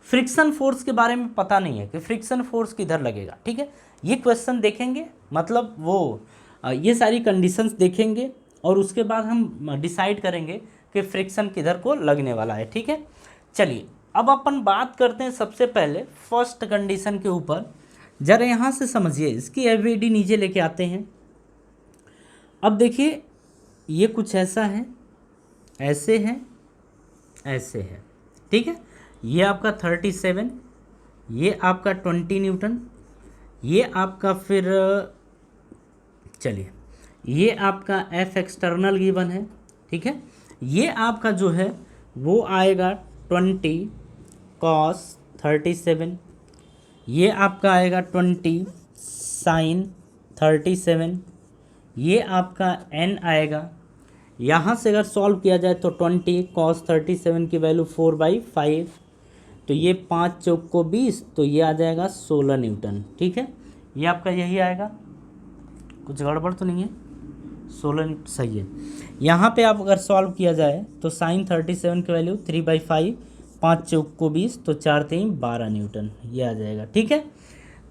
फ्रिक्शन फोर्स के बारे में पता नहीं है कि फ्रिक्शन फोर्स किधर लगेगा। ठीक है, ये क्वेश्चन देखेंगे, मतलब वो ये सारी कंडीशंस देखेंगे और उसके बाद हम डिसाइड करेंगे कि फ्रिक्शन किधर को लगने वाला है। ठीक है, चलिए अब अपन बात करते हैं सबसे पहले फर्स्ट कंडीशन के ऊपर। जरा यहाँ से समझिए, इसकी एफवीडी नीचे लेके आते हैं। अब देखिए ये कुछ ऐसा है, ऐसे है, ऐसे है। ठीक है, ये आपका 37, ये आपका 20 न्यूटन, ये आपका फिर चलिए ये आपका एफ एक्सटर्नल गिवन है। ठीक है, ये आपका जो है वो आएगा 20 cos 37, ये आपका आएगा 20 sin 37, ये आपका n आएगा। यहाँ से अगर सॉल्व किया जाए तो 20 cos 37 की वैल्यू 4/5, तो ये 5 चौक को 20, तो ये आ जाएगा 16 न्यूटन। ठीक है, ये आपका यही आएगा, कुछ गड़बड़ तो नहीं है, 16 सही है। यहाँ पे आप अगर सॉल्व किया जाए तो साइन 37 की वैल्यू 3/5, 5 चौक को 20, तो 4 3 12 न्यूटन, ये आ जाएगा। ठीक है,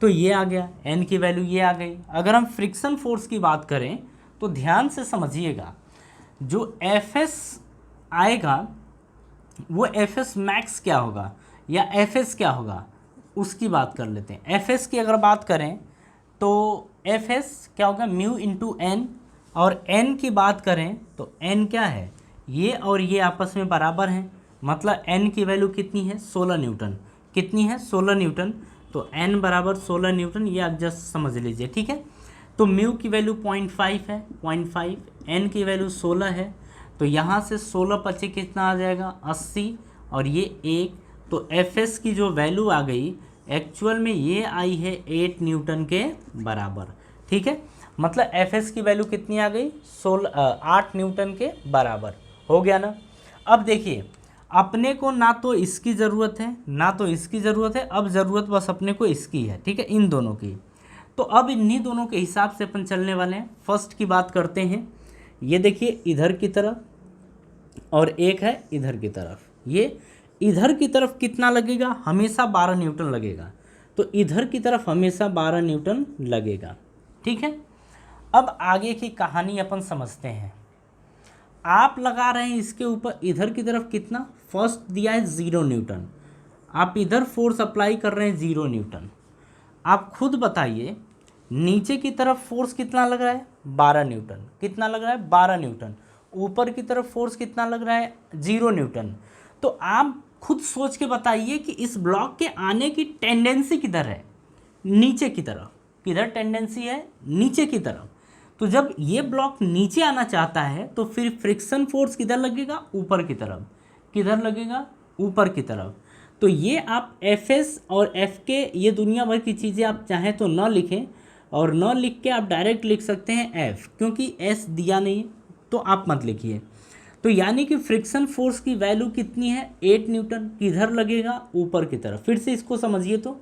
तो ये आ गया, एन की वैल्यू ये आ गई। अगर हम फ्रिक्शन फोर्स की बात करें तो ध्यान से समझिएगा, जो एफ एस आएगा वो एफ एस मैक्स क्या होगा या एफ एस क्या होगा उसकी बात कर लेते हैं। एफ एस की अगर बात करें तो एफ एस क्या होगा, म्यू इंटू एन, और एन की बात करें तो एन क्या है, ये और ये आपस में बराबर हैं, मतलब एन की वैल्यू कितनी है 16 न्यूटन, कितनी है 16 न्यूटन, तो एन बराबर 16 न्यूटन, ये आप जस्ट समझ लीजिए। ठीक है, तो म्यू की वैल्यू 0.5 है, 0.5, एन की वैल्यू 16 है, तो यहाँ से 16 पचे कितना आ जाएगा 80, और ये 1, तो एफ एस की जो वैल्यू आ गई एक्चुअल में ये आई है 8 न्यूटन के बराबर। ठीक है, मतलब एफ एस की वैल्यू कितनी आ गई 8 न्यूटन के बराबर, हो गया ना। अब देखिए, अपने को ना तो इसकी ज़रूरत है ना तो इसकी ज़रूरत है, अब ज़रूरत बस अपने को इसकी है। ठीक है, इन दोनों की, तो अब इन्हीं दोनों के हिसाब से अपन चलने वाले हैं। फर्स्ट की बात करते हैं, ये देखिए इधर की तरफ और एक है इधर की तरफ, ये इधर की तरफ कितना लगेगा, हमेशा 12 न्यूटन लगेगा, तो इधर की तरफ हमेशा 12 न्यूटन लगेगा। ठीक है, अब आगे की कहानी अपन समझते हैं। आप लगा रहे हैं इसके ऊपर इधर की तरफ कितना, फर्स्ट दिया है 0 न्यूटन, आप इधर फोर्स अप्लाई कर रहे हैं 0 न्यूटन। आप खुद बताइए नीचे की तरफ फोर्स कितना लग रहा है 12 न्यूटन, कितना लग रहा है 12 न्यूटन, ऊपर की तरफ फोर्स कितना लग रहा है 0 न्यूटन। तो आप खुद सोच के बताइए कि इस ब्लॉक के आने की टेंडेंसी किधर है, नीचे की तरफ, किधर टेंडेंसी है नीचे की तरफ। तो जब ये ब्लॉक नीचे आना चाहता है तो फिर फ्रिक्शन फोर्स किधर लगेगा, ऊपर की तरफ, किधर लगेगा ऊपर की तरफ। तो ये आप एफ एस और एफ के, ये दुनिया भर की चीज़ें आप चाहें तो न लिखें, और न लिख के आप डायरेक्ट लिख सकते हैं एफ, क्योंकि एस दिया नहीं तो आप मत लिखिए। तो यानी कि फ्रिक्शन फोर्स की वैल्यू कितनी है 8 न्यूटन, किधर लगेगा ऊपर की तरफ। फिर से इसको समझिए, तो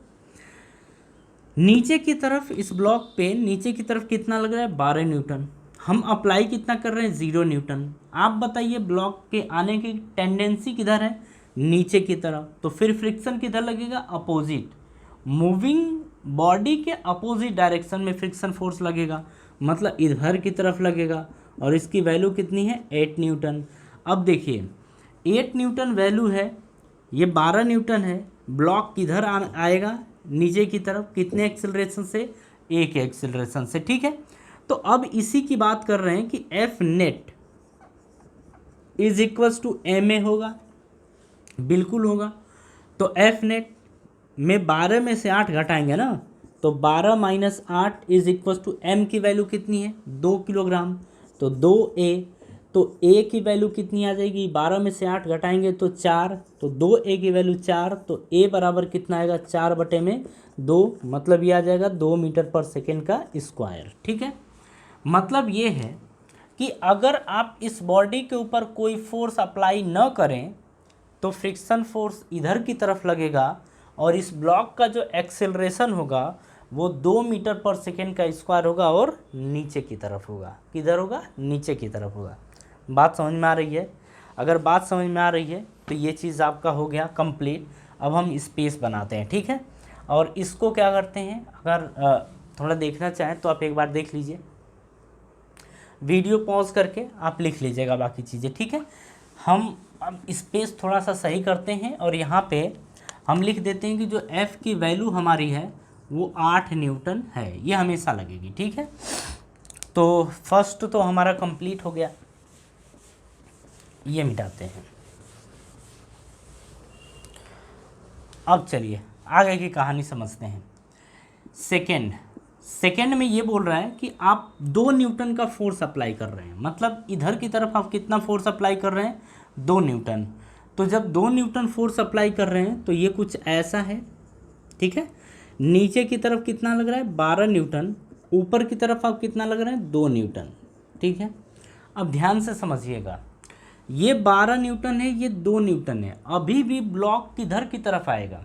नीचे की तरफ इस ब्लॉक पे नीचे की तरफ कितना लग रहा है 12 न्यूटन, हम अप्लाई कितना कर रहे हैं 0 न्यूटन। आप बताइए ब्लॉक के आने की टेंडेंसी किधर है, नीचे की तरफ, तो फिर फ्रिक्शन किधर लगेगा अपोजिट, मूविंग बॉडी के अपोजिट डायरेक्शन में फ्रिक्शन फोर्स लगेगा, मतलब इधर की तरफ लगेगा, और इसकी वैल्यू कितनी है 8 न्यूटन। अब देखिए 8 न्यूटन वैल्यू है, ये 12 न्यूटन है, ब्लॉक किधर आएगा नीचे की तरफ, कितने एक्सेलरेशन से, एक एक्सेलरेशन से। ठीक है, तो अब इसी की बात कर रहे हैं कि F net is equals to M A होगा, बिल्कुल होगा। तो एफ नेट में 12 में से 8 घटाएंगे ना, तो 12 minus 8 is equals to M की वैल्यू कितनी है 2 किलोग्राम, तो 2A, तो A की वैल्यू कितनी आ जाएगी, 12 में से 8 घटाएंगे तो 4, तो 2A की वैल्यू 4, तो A बराबर कितना आएगा 4/2, मतलब ये आ जाएगा 2 मीटर पर सेकेंड का स्क्वायर। ठीक है, मतलब ये है कि अगर आप इस बॉडी के ऊपर कोई फोर्स अप्लाई न करें तो फ्रिक्शन फोर्स इधर की तरफ लगेगा, और इस ब्लॉक का जो एक्सेलरेशन होगा वो 2 मीटर पर सेकेंड का स्क्वायर होगा, और नीचे की तरफ होगा, किधर होगा नीचे की तरफ होगा। बात समझ में आ रही है? अगर बात समझ में आ रही है तो ये चीज़ आपका हो गया कंप्लीट। अब हम स्पेस बनाते हैं, ठीक है, और इसको क्या करते हैं, अगर थोड़ा देखना चाहें तो आप एक बार देख लीजिए, वीडियो पॉज करके आप लिख लीजिएगा बाकी चीज़ें। ठीक है, हम अब स्पेस थोड़ा सा सही करते हैं, और यहाँ पे हम लिख देते हैं कि जो F की वैल्यू हमारी है वो 8 न्यूटन है, ये हमेशा लगेगी। ठीक है, तो फर्स्ट तो हमारा कंप्लीट हो गया, ये मिटाते हैं। अब चलिए आगे की कहानी समझते हैं। सेकेंड में ये बोल रहा है कि आप 2 न्यूटन का फोर्स अप्लाई कर रहे हैं, मतलब इधर की तरफ आप कितना फोर्स अप्लाई कर रहे हैं 2 न्यूटन। तो जब 2 न्यूटन फोर्स अप्लाई कर रहे हैं तो ये कुछ ऐसा है, ठीक है। नीचे की तरफ कितना लग रहा है 12 न्यूटन, ऊपर की तरफ अब कितना लग रहा है 2 न्यूटन, ठीक है। अब ध्यान से समझिएगा, ये 12 न्यूटन है, ये 2 न्यूटन है, अभी भी ब्लॉक किधर की तरफ आएगा,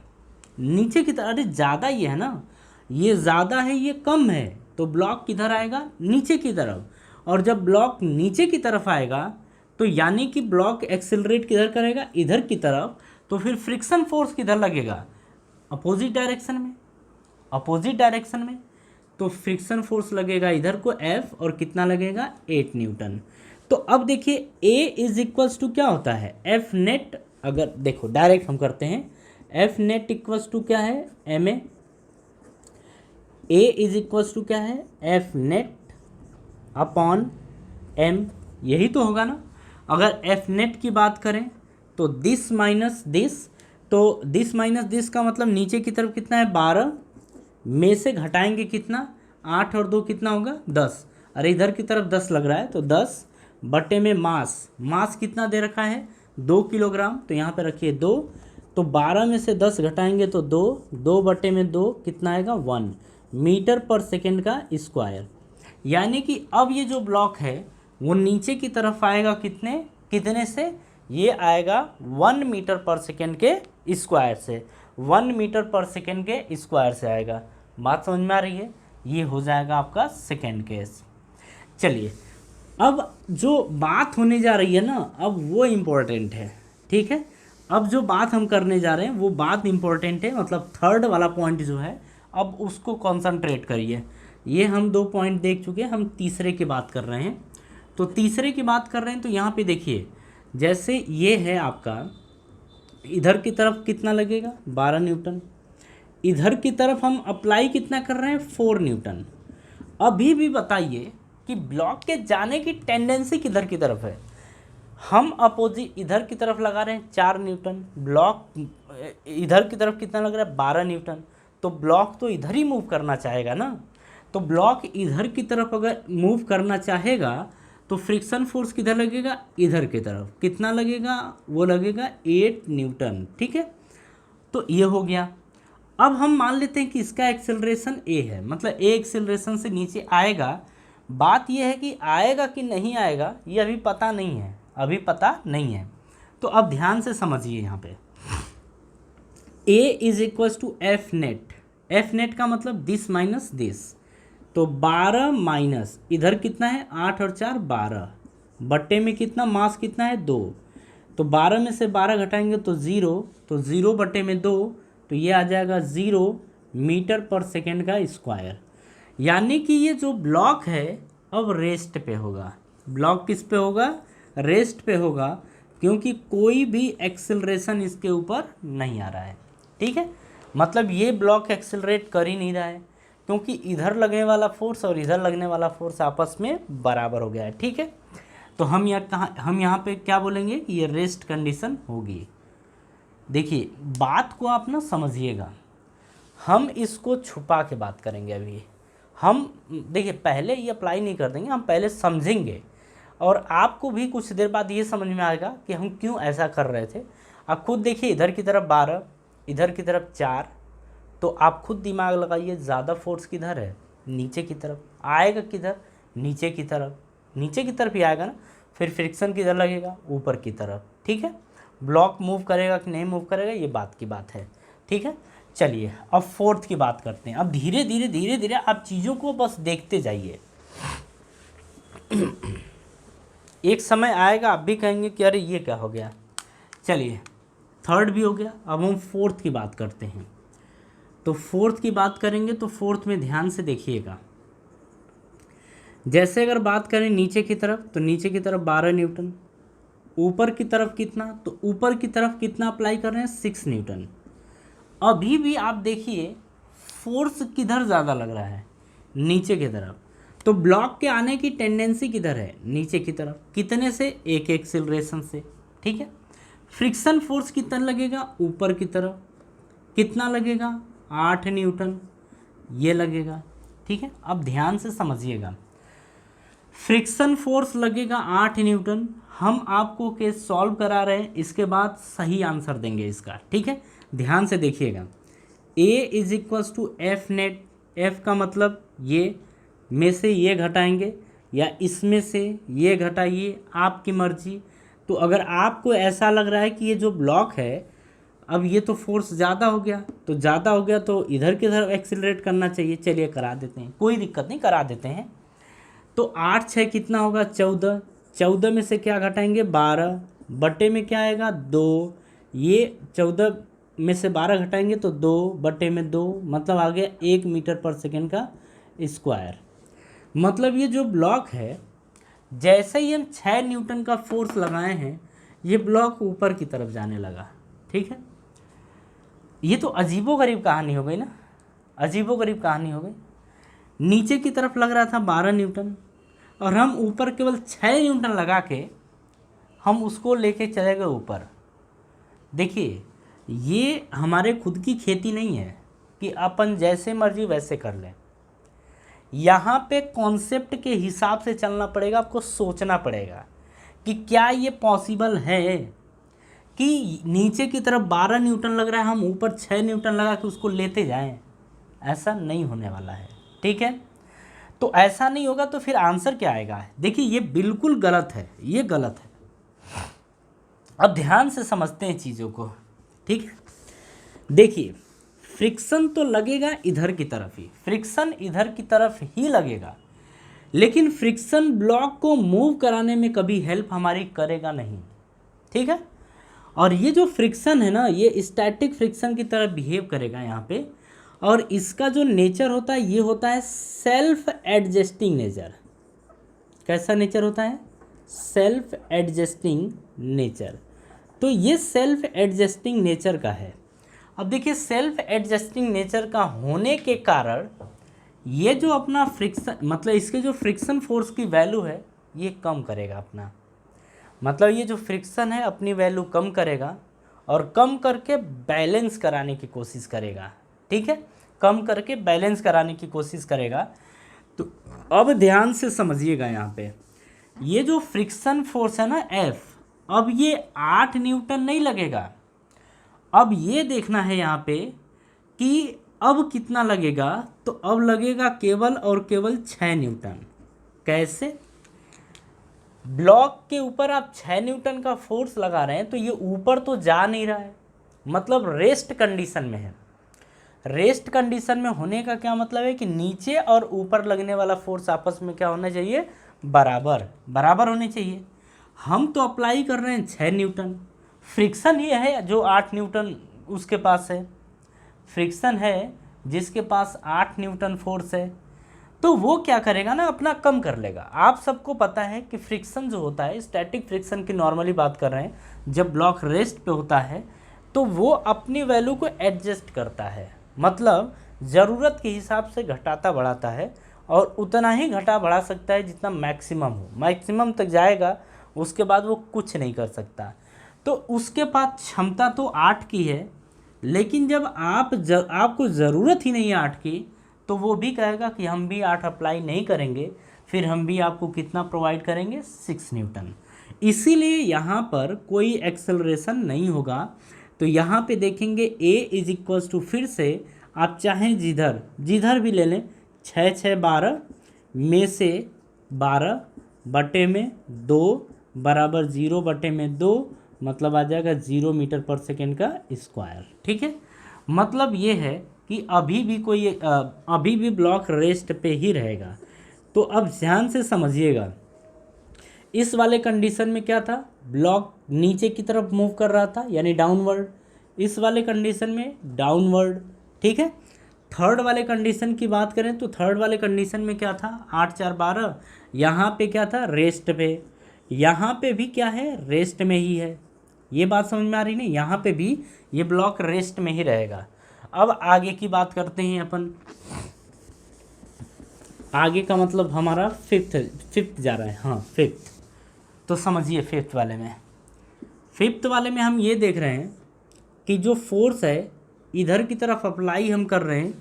नीचे की तरफ। अरे ज़्यादा ये है ना, ये ज़्यादा है ये कम है, तो ब्लॉक किधर आएगा नीचे की तरफ। और जब ब्लॉक नीचे की तरफ आएगा तो यानी कि ब्लॉक एक्सेलरेट किधर करेगा इधर की तरफ, तो फिर फ्रिक्शन फोर्स किधर लगेगा अपोजिट डायरेक्शन में, अपोजिट डायरेक्शन में। तो फ्रिक्शन फोर्स लगेगा इधर को F और कितना लगेगा 8 न्यूटन। तो अब देखिए A इज इक्वल्स टू क्या होता है F नेट, अगर देखो डायरेक्ट हम करते हैं, F नेट इक्वल्स टू क्या है MA, A is equals to क्या है F नेट अपॉन M, यही तो होगा ना। अगर F नेट की बात करें तो दिस माइनस दिस, तो दिस माइनस दिस का मतलब नीचे की तरफ कितना है 12, में से घटाएंगे कितना 8 और 2 कितना होगा 10। अरे इधर की तरफ 10 लग रहा है तो 10 बटे में मास, मास कितना दे रखा है 2 किलोग्राम, तो यहाँ पे रखिए 2, तो 12 में से 10 घटाएंगे तो 2, 2 बटे में 2 कितना आएगा 1 मीटर पर सेकेंड का स्क्वायर। यानी कि अब ये जो ब्लॉक है वो नीचे की तरफ आएगा कितने से, ये आएगा 1 मीटर पर सेकेंड के स्क्वायर से, 1 मीटर पर सेकेंड के स्क्वायर से आएगा। बात समझ में आ रही है, ये हो जाएगा आपका सेकेंड केस। चलिए अब जो बात होने जा रही है ना, अब वो इम्पोर्टेंट है, ठीक है। अब जो बात हम करने जा रहे हैं वो बात इम्पोर्टेंट है, मतलब थर्ड वाला पॉइंट जो है अब उसको कॉन्सनट्रेट करिए। ये हम 2 पॉइंट देख चुके हैं, हम तीसरे की बात कर रहे हैं। तो तीसरे की बात कर रहे हैं तो यहाँ पे देखिए, जैसे ये है आपका, इधर की तरफ कितना लगेगा 12 न्यूटन, इधर की तरफ हम अप्लाई कितना कर रहे हैं 4 न्यूटन। अभी भी बताइए कि ब्लॉक के जाने की टेंडेंसी किधर की तरफ है, हम अपोजिट इधर की तरफ लगा रहे हैं 4 न्यूटन, ब्लॉक इधर की तरफ कितना लग रहा है 12 न्यूटन, तो ब्लॉक तो इधर ही मूव करना चाहेगा ना। तो ब्लॉक इधर की तरफ अगर मूव करना चाहेगा तो फ्रिक्शन फोर्स किधर लगेगा इधर की तरफ, कितना लगेगा वो लगेगा 8 न्यूटन, ठीक है। तो ये हो गया। अब हम मान लेते हैं कि इसका एक्सेलरेशन A है, मतलब A एक्सेलरेशन से नीचे आएगा। बात यह है कि आएगा कि नहीं आएगा ये अभी पता नहीं है, अभी पता नहीं है। तो अब ध्यान से समझिए, यहाँ पे A is equals to F net, F net का मतलब दिस माइनस दिस, तो 12 माइनस इधर कितना है 8 और 4 12, बट्टे में कितना मास कितना है 2, तो 12 में से 12 घटाएंगे तो 0, तो 0 बट्टे में 2, तो ये आ जाएगा 0 मीटर पर सेकेंड का स्क्वायर। यानी कि ये जो ब्लॉक है अब रेस्ट पे होगा, ब्लॉक किस पे होगा रेस्ट पे होगा, क्योंकि कोई भी एक्सेलरेशन इसके ऊपर नहीं आ रहा है, ठीक है। मतलब ये ब्लॉक एक्सेलरेट कर ही नहीं रहा है, क्योंकि इधर लगने वाला फोर्स और इधर लगने वाला फोर्स आपस में बराबर हो गया है, ठीक है। तो हम यहाँ पे क्या बोलेंगे कि ये रेस्ट कंडीशन होगी। देखिए बात को आप ना समझिएगा, हम इसको छुपा के बात करेंगे अभी। हम देखिए पहले ये अप्लाई नहीं कर देंगे, हम पहले समझेंगे और आपको भी कुछ देर बाद ये समझ में आएगा कि हम क्यों ऐसा कर रहे थे। आप खुद देखिए, इधर की तरफ 12, इधर की तरफ 4, तो आप खुद दिमाग लगाइए ज़्यादा फोर्स किधर है नीचे की तरफ, आएगा किधर नीचे की तरफ, नीचे की तरफ ही आएगा ना। फिर फ्रिक्शन किधर लगेगा ऊपर की तरफ, ठीक है। ब्लॉक मूव करेगा कि नहीं मूव करेगा ये बात की बात है, ठीक है। चलिए अब फोर्थ की बात करते हैं। अब धीरे धीरे आप चीज़ों को बस देखते जाइए, एक समय आएगा आप भी कहेंगे कि अरे ये क्या हो गया। चलिए थर्ड भी हो गया, अब हम फोर्थ की बात करते हैं। तो फोर्थ की बात करेंगे तो फोर्थ में ध्यान से देखिएगा, जैसे अगर बात करें नीचे की तरफ तो नीचे की तरफ 12 न्यूटन, ऊपर की तरफ कितना, तो ऊपर की तरफ कितना अप्लाई कर रहे हैं 6 न्यूटन। अभी भी आप देखिए फोर्स किधर ज़्यादा लग रहा है नीचे की तरफ, तो ब्लॉक के आने की टेंडेंसी किधर है नीचे की तरफ, कितने से एक एक्सेलरेशन से, ठीक है। फ्रिक्शन फोर्स कितना लगेगा ऊपर की तरफ, कितना लगेगा 8 न्यूटन ये लगेगा, ठीक है। अब ध्यान से समझिएगा, फ्रिक्शन फोर्स लगेगा 8 न्यूटन, हम आपको केस सॉल्व करा रहे हैं, इसके बाद सही आंसर देंगे इसका, ठीक है। ध्यान से देखिएगा, A is equals to F net, F का मतलब ये में से ये घटाएंगे या इसमें से ये घटाइए, आपकी मर्जी। तो अगर आपको ऐसा लग रहा है कि ये जो ब्लॉक है, अब ये तो फोर्स ज़्यादा हो गया, तो ज़्यादा हो गया तो इधर की तरफ एक्सीलरेट करना चाहिए। चलिए करा देते हैं, कोई दिक्कत नहीं, करा देते हैं। तो 8 6 कितना होगा 14, 14 में से क्या घटाएंगे 12, बटे में क्या आएगा 2, ये 14 में से 12 घटाएंगे तो 2 बटे में 2, मतलब आ गया 1 मीटर पर सेकेंड का स्क्वायर। मतलब ये जो ब्लॉक है, जैसे ही हम 6 न्यूटन का फोर्स लगाए हैं, ये ब्लॉक ऊपर की तरफ जाने लगा, ठीक है। ये तो अजीबोगरीब कहानी हो गई ना, अजीबोगरीब कहानी हो गई। नीचे की तरफ लग रहा था 12 न्यूटन और हम ऊपर केवल 6 न्यूटन लगा के हम उसको लेके चले गए ऊपर। देखिए, ये हमारे खुद की खेती नहीं है कि अपन जैसे मर्जी वैसे कर लें। यहाँ पे कॉन्सेप्ट के हिसाब से चलना पड़ेगा, आपको सोचना पड़ेगा कि क्या ये पॉसिबल है कि नीचे की तरफ 12 न्यूटन लग रहा है, हम ऊपर 6 न्यूटन लगा के उसको लेते जाएं। ऐसा नहीं होने वाला है, ठीक है। तो ऐसा नहीं होगा तो फिर आंसर क्या आएगा? देखिए, ये बिल्कुल गलत है, ये गलत है। अब ध्यान से समझते हैं चीज़ों को, ठीक है। देखिए, फ्रिक्शन तो लगेगा इधर की तरफ ही, फ्रिक्शन इधर की तरफ ही लगेगा, लेकिन फ्रिक्शन ब्लॉक को मूव कराने में कभी हेल्प हमारी करेगा नहीं, ठीक है। और ये जो फ्रिक्शन है ना, ये स्टैटिक फ्रिक्शन की तरह बिहेव करेगा यहाँ पे, और इसका जो नेचर होता है ये होता है सेल्फ एडजस्टिंग नेचर। कैसा नेचर होता है? Self adjusting nature. तो ये सेल्फ एडजस्टिंग नेचर का है। अब देखिए, सेल्फ एडजस्टिंग नेचर का होने के कारण ये जो अपना फ्रिक्शन, मतलब इसके जो फ्रिक्शन फोर्स की वैल्यू है ये कम करेगा अपना, मतलब ये जो फ्रिक्शन है अपनी वैल्यू कम करेगा और कम करके बैलेंस कराने की कोशिश करेगा, ठीक है, कम करके बैलेंस कराने की कोशिश करेगा। तो अब ध्यान से समझिएगा, यहाँ पे ये जो फ्रिक्शन फोर्स है ना F, अब ये 8 न्यूटन नहीं लगेगा। अब ये देखना है यहाँ पे कि अब कितना लगेगा, तो अब लगेगा केवल और केवल 6 न्यूटन। कैसे? ब्लॉक के ऊपर आप 6 न्यूटन का फोर्स लगा रहे हैं तो ये ऊपर तो जा नहीं रहा है, मतलब रेस्ट कंडीशन में है। रेस्ट कंडीशन में होने का क्या मतलब है कि नीचे और ऊपर लगने वाला फोर्स आपस में क्या होना चाहिए? बराबर बराबर होने चाहिए। हम तो अप्लाई कर रहे हैं 6 न्यूटन, फ्रिक्शन ये है जो 8 न्यूटन उसके पास है, फ्रिक्शन है जिसके पास 8 न्यूटन फोर्स है, तो वो क्या करेगा ना, अपना कम कर लेगा। आप सबको पता है कि फ्रिक्शन जो होता है, स्टैटिक फ्रिक्शन की नॉर्मली बात कर रहे हैं, जब ब्लॉक रेस्ट पे होता है तो वो अपनी वैल्यू को एडजस्ट करता है, मतलब ज़रूरत के हिसाब से घटाता बढ़ाता है और उतना ही घटा बढ़ा सकता है जितना मैक्सिमम हो, मैक्सिमम तक जाएगा, उसके बाद वो कुछ नहीं कर सकता। तो उसके पास क्षमता तो 8 की है, लेकिन जब आपको ज़रूरत ही नहीं है 8 की, तो वो भी कहेगा कि हम भी 8 अप्लाई नहीं करेंगे, फिर हम भी आपको कितना प्रोवाइड करेंगे? 6 न्यूटन। इसीलिए यहाँ पर कोई एक्सेलरेशन नहीं होगा। तो यहाँ पे देखेंगे A इज इक्वल्स टू, फिर से आप चाहें जिधर भी ले लें, 6 6 12 में से 12 बटे में 2 बराबर 0 बटे में 2, मतलब आ जाएगा 0 मीटर पर सेकेंड का स्क्वायर, ठीक है। मतलब ये है कि अभी भी ब्लॉक रेस्ट पे ही रहेगा। तो अब ध्यान से समझिएगा, इस वाले कंडीशन में क्या था? ब्लॉक नीचे की तरफ मूव कर रहा था, यानी डाउनवर्ड। इस वाले कंडीशन में डाउनवर्ड, ठीक है। थर्ड वाले कंडीशन की बात करें तो थर्ड वाले कंडीशन में क्या था? 8 4 12, यहाँ पे क्या था? रेस्ट पे। यहाँ पे भी क्या है? रेस्ट में ही है। ये बात समझ में आ रही नहीं? यहाँ पे भी ये ब्लॉक रेस्ट में ही रहेगा। अब आगे की बात करते हैं अपन। आगे का मतलब हमारा फिफ्थ जा रहा है, हाँ फिफ्थ। तो समझिए, फिफ्थ वाले में हम ये देख रहे हैं कि जो फोर्स है इधर की तरफ अप्लाई हम कर रहे हैं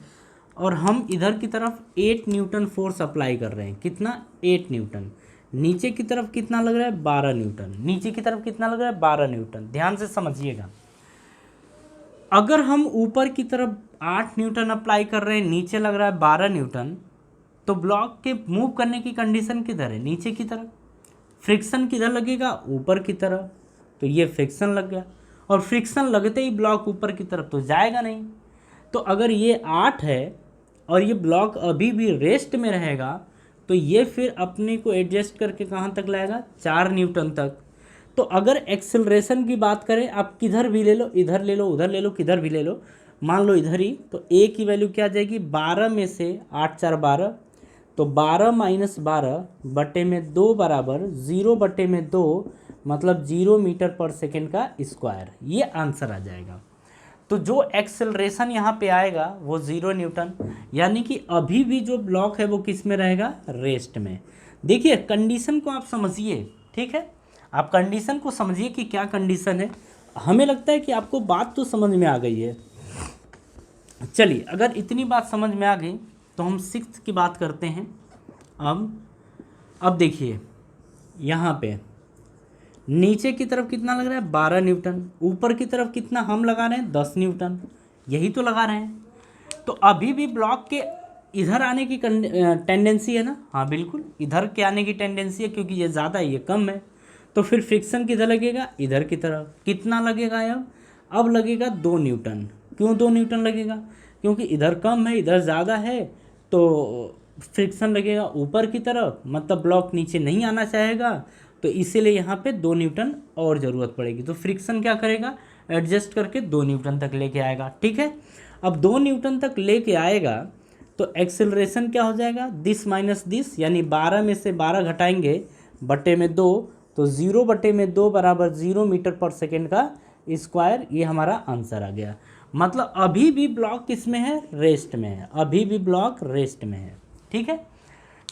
और हम इधर की तरफ 8 न्यूटन फोर्स अप्लाई कर रहे हैं। कितना? 8 न्यूटन। नीचे की तरफ कितना लग रहा है 12 न्यूटन, नीचे की तरफ कितना लग रहा है 12 न्यूटन। ध्यान से समझिएगा, अगर हम ऊपर की तरफ 8 न्यूटन अप्लाई कर रहे हैं, नीचे लग रहा है 12 न्यूटन, तो ब्लॉक के मूव करने की कंडीशन किधर है, नीचे की तरफ। फ्रिक्शन किधर लगेगा, ऊपर की तरफ, तो ये फ्रिक्शन लग गया, और फ्रिक्शन लगते ही ब्लॉक ऊपर की तरफ तो जाएगा नहीं। तो अगर ये 8 है और ये ब्लॉक अभी भी रेस्ट में रहेगा, तो ये फिर अपने को एडजस्ट करके कहाँ तक लाएगा, 4 न्यूटन तक। तो अगर एक्सेलरेशन की बात करें, आप किधर भी ले लो, इधर ले लो, उधर ले लो, किधर भी ले लो, मान लो इधर ही, तो ए की वैल्यू क्या आ जाएगी, 12 में से 8 4 12, तो 12 माइनस 12 बटे में 2 बराबर 0 बटे में 2, मतलब 0 मीटर पर सेकेंड का स्क्वायर, ये आंसर आ जाएगा। तो जो एक्सेलरेशन यहाँ पे आएगा वो 0 न्यूटन, यानी कि अभी भी जो ब्लॉक है वो किस में रहेगा, रेस्ट में। देखिए कंडीशन को आप समझिए, ठीक है, आप कंडीशन को समझिए कि क्या कंडीशन है। हमें लगता है कि आपको बात तो समझ में आ गई है। चलिए, अगर इतनी बात समझ में आ गई तो हम 6th की बात करते हैं। अब देखिए यहाँ पे नीचे की तरफ कितना लग रहा है 12 न्यूटन, ऊपर की तरफ कितना हम लगा रहे हैं 10 न्यूटन, यही तो लगा रहे हैं। तो अभी भी ब्लॉक के इधर आने की टेंडेंसी है ना, हाँ बिल्कुल इधर के आने की टेंडेंसी है, क्योंकि ये ज़्यादा है ये कम है। तो फिर फ्रिक्शन किधर लगेगा, इधर की तरफ। कितना लगेगा अब लगेगा 2 न्यूटन। क्यों 2 न्यूटन लगेगा, क्योंकि इधर कम है इधर ज़्यादा है, तो फ्रिक्शन लगेगा ऊपर की तरफ, मतलब ब्लॉक नीचे नहीं आना चाहेगा, तो इसीलिए यहाँ पे 2 न्यूटन और ज़रूरत पड़ेगी। तो फ्रिक्शन क्या करेगा, एडजस्ट करके 2 न्यूटन तक लेके आएगा, ठीक है। अब 2 न्यूटन तक लेके आएगा तो एक्सेलरेशन क्या हो जाएगा, दिस माइनस दिस, यानी 12 में से 12 घटाएंगे बटे में 2, तो 0 बटे में 2 बराबर 0 मीटर पर सेकेंड का स्क्वायर, ये हमारा आंसर आ गया। मतलब अभी भी ब्लॉक किस में है, रेस्ट में है, अभी भी ब्लॉक रेस्ट में है, ठीक है।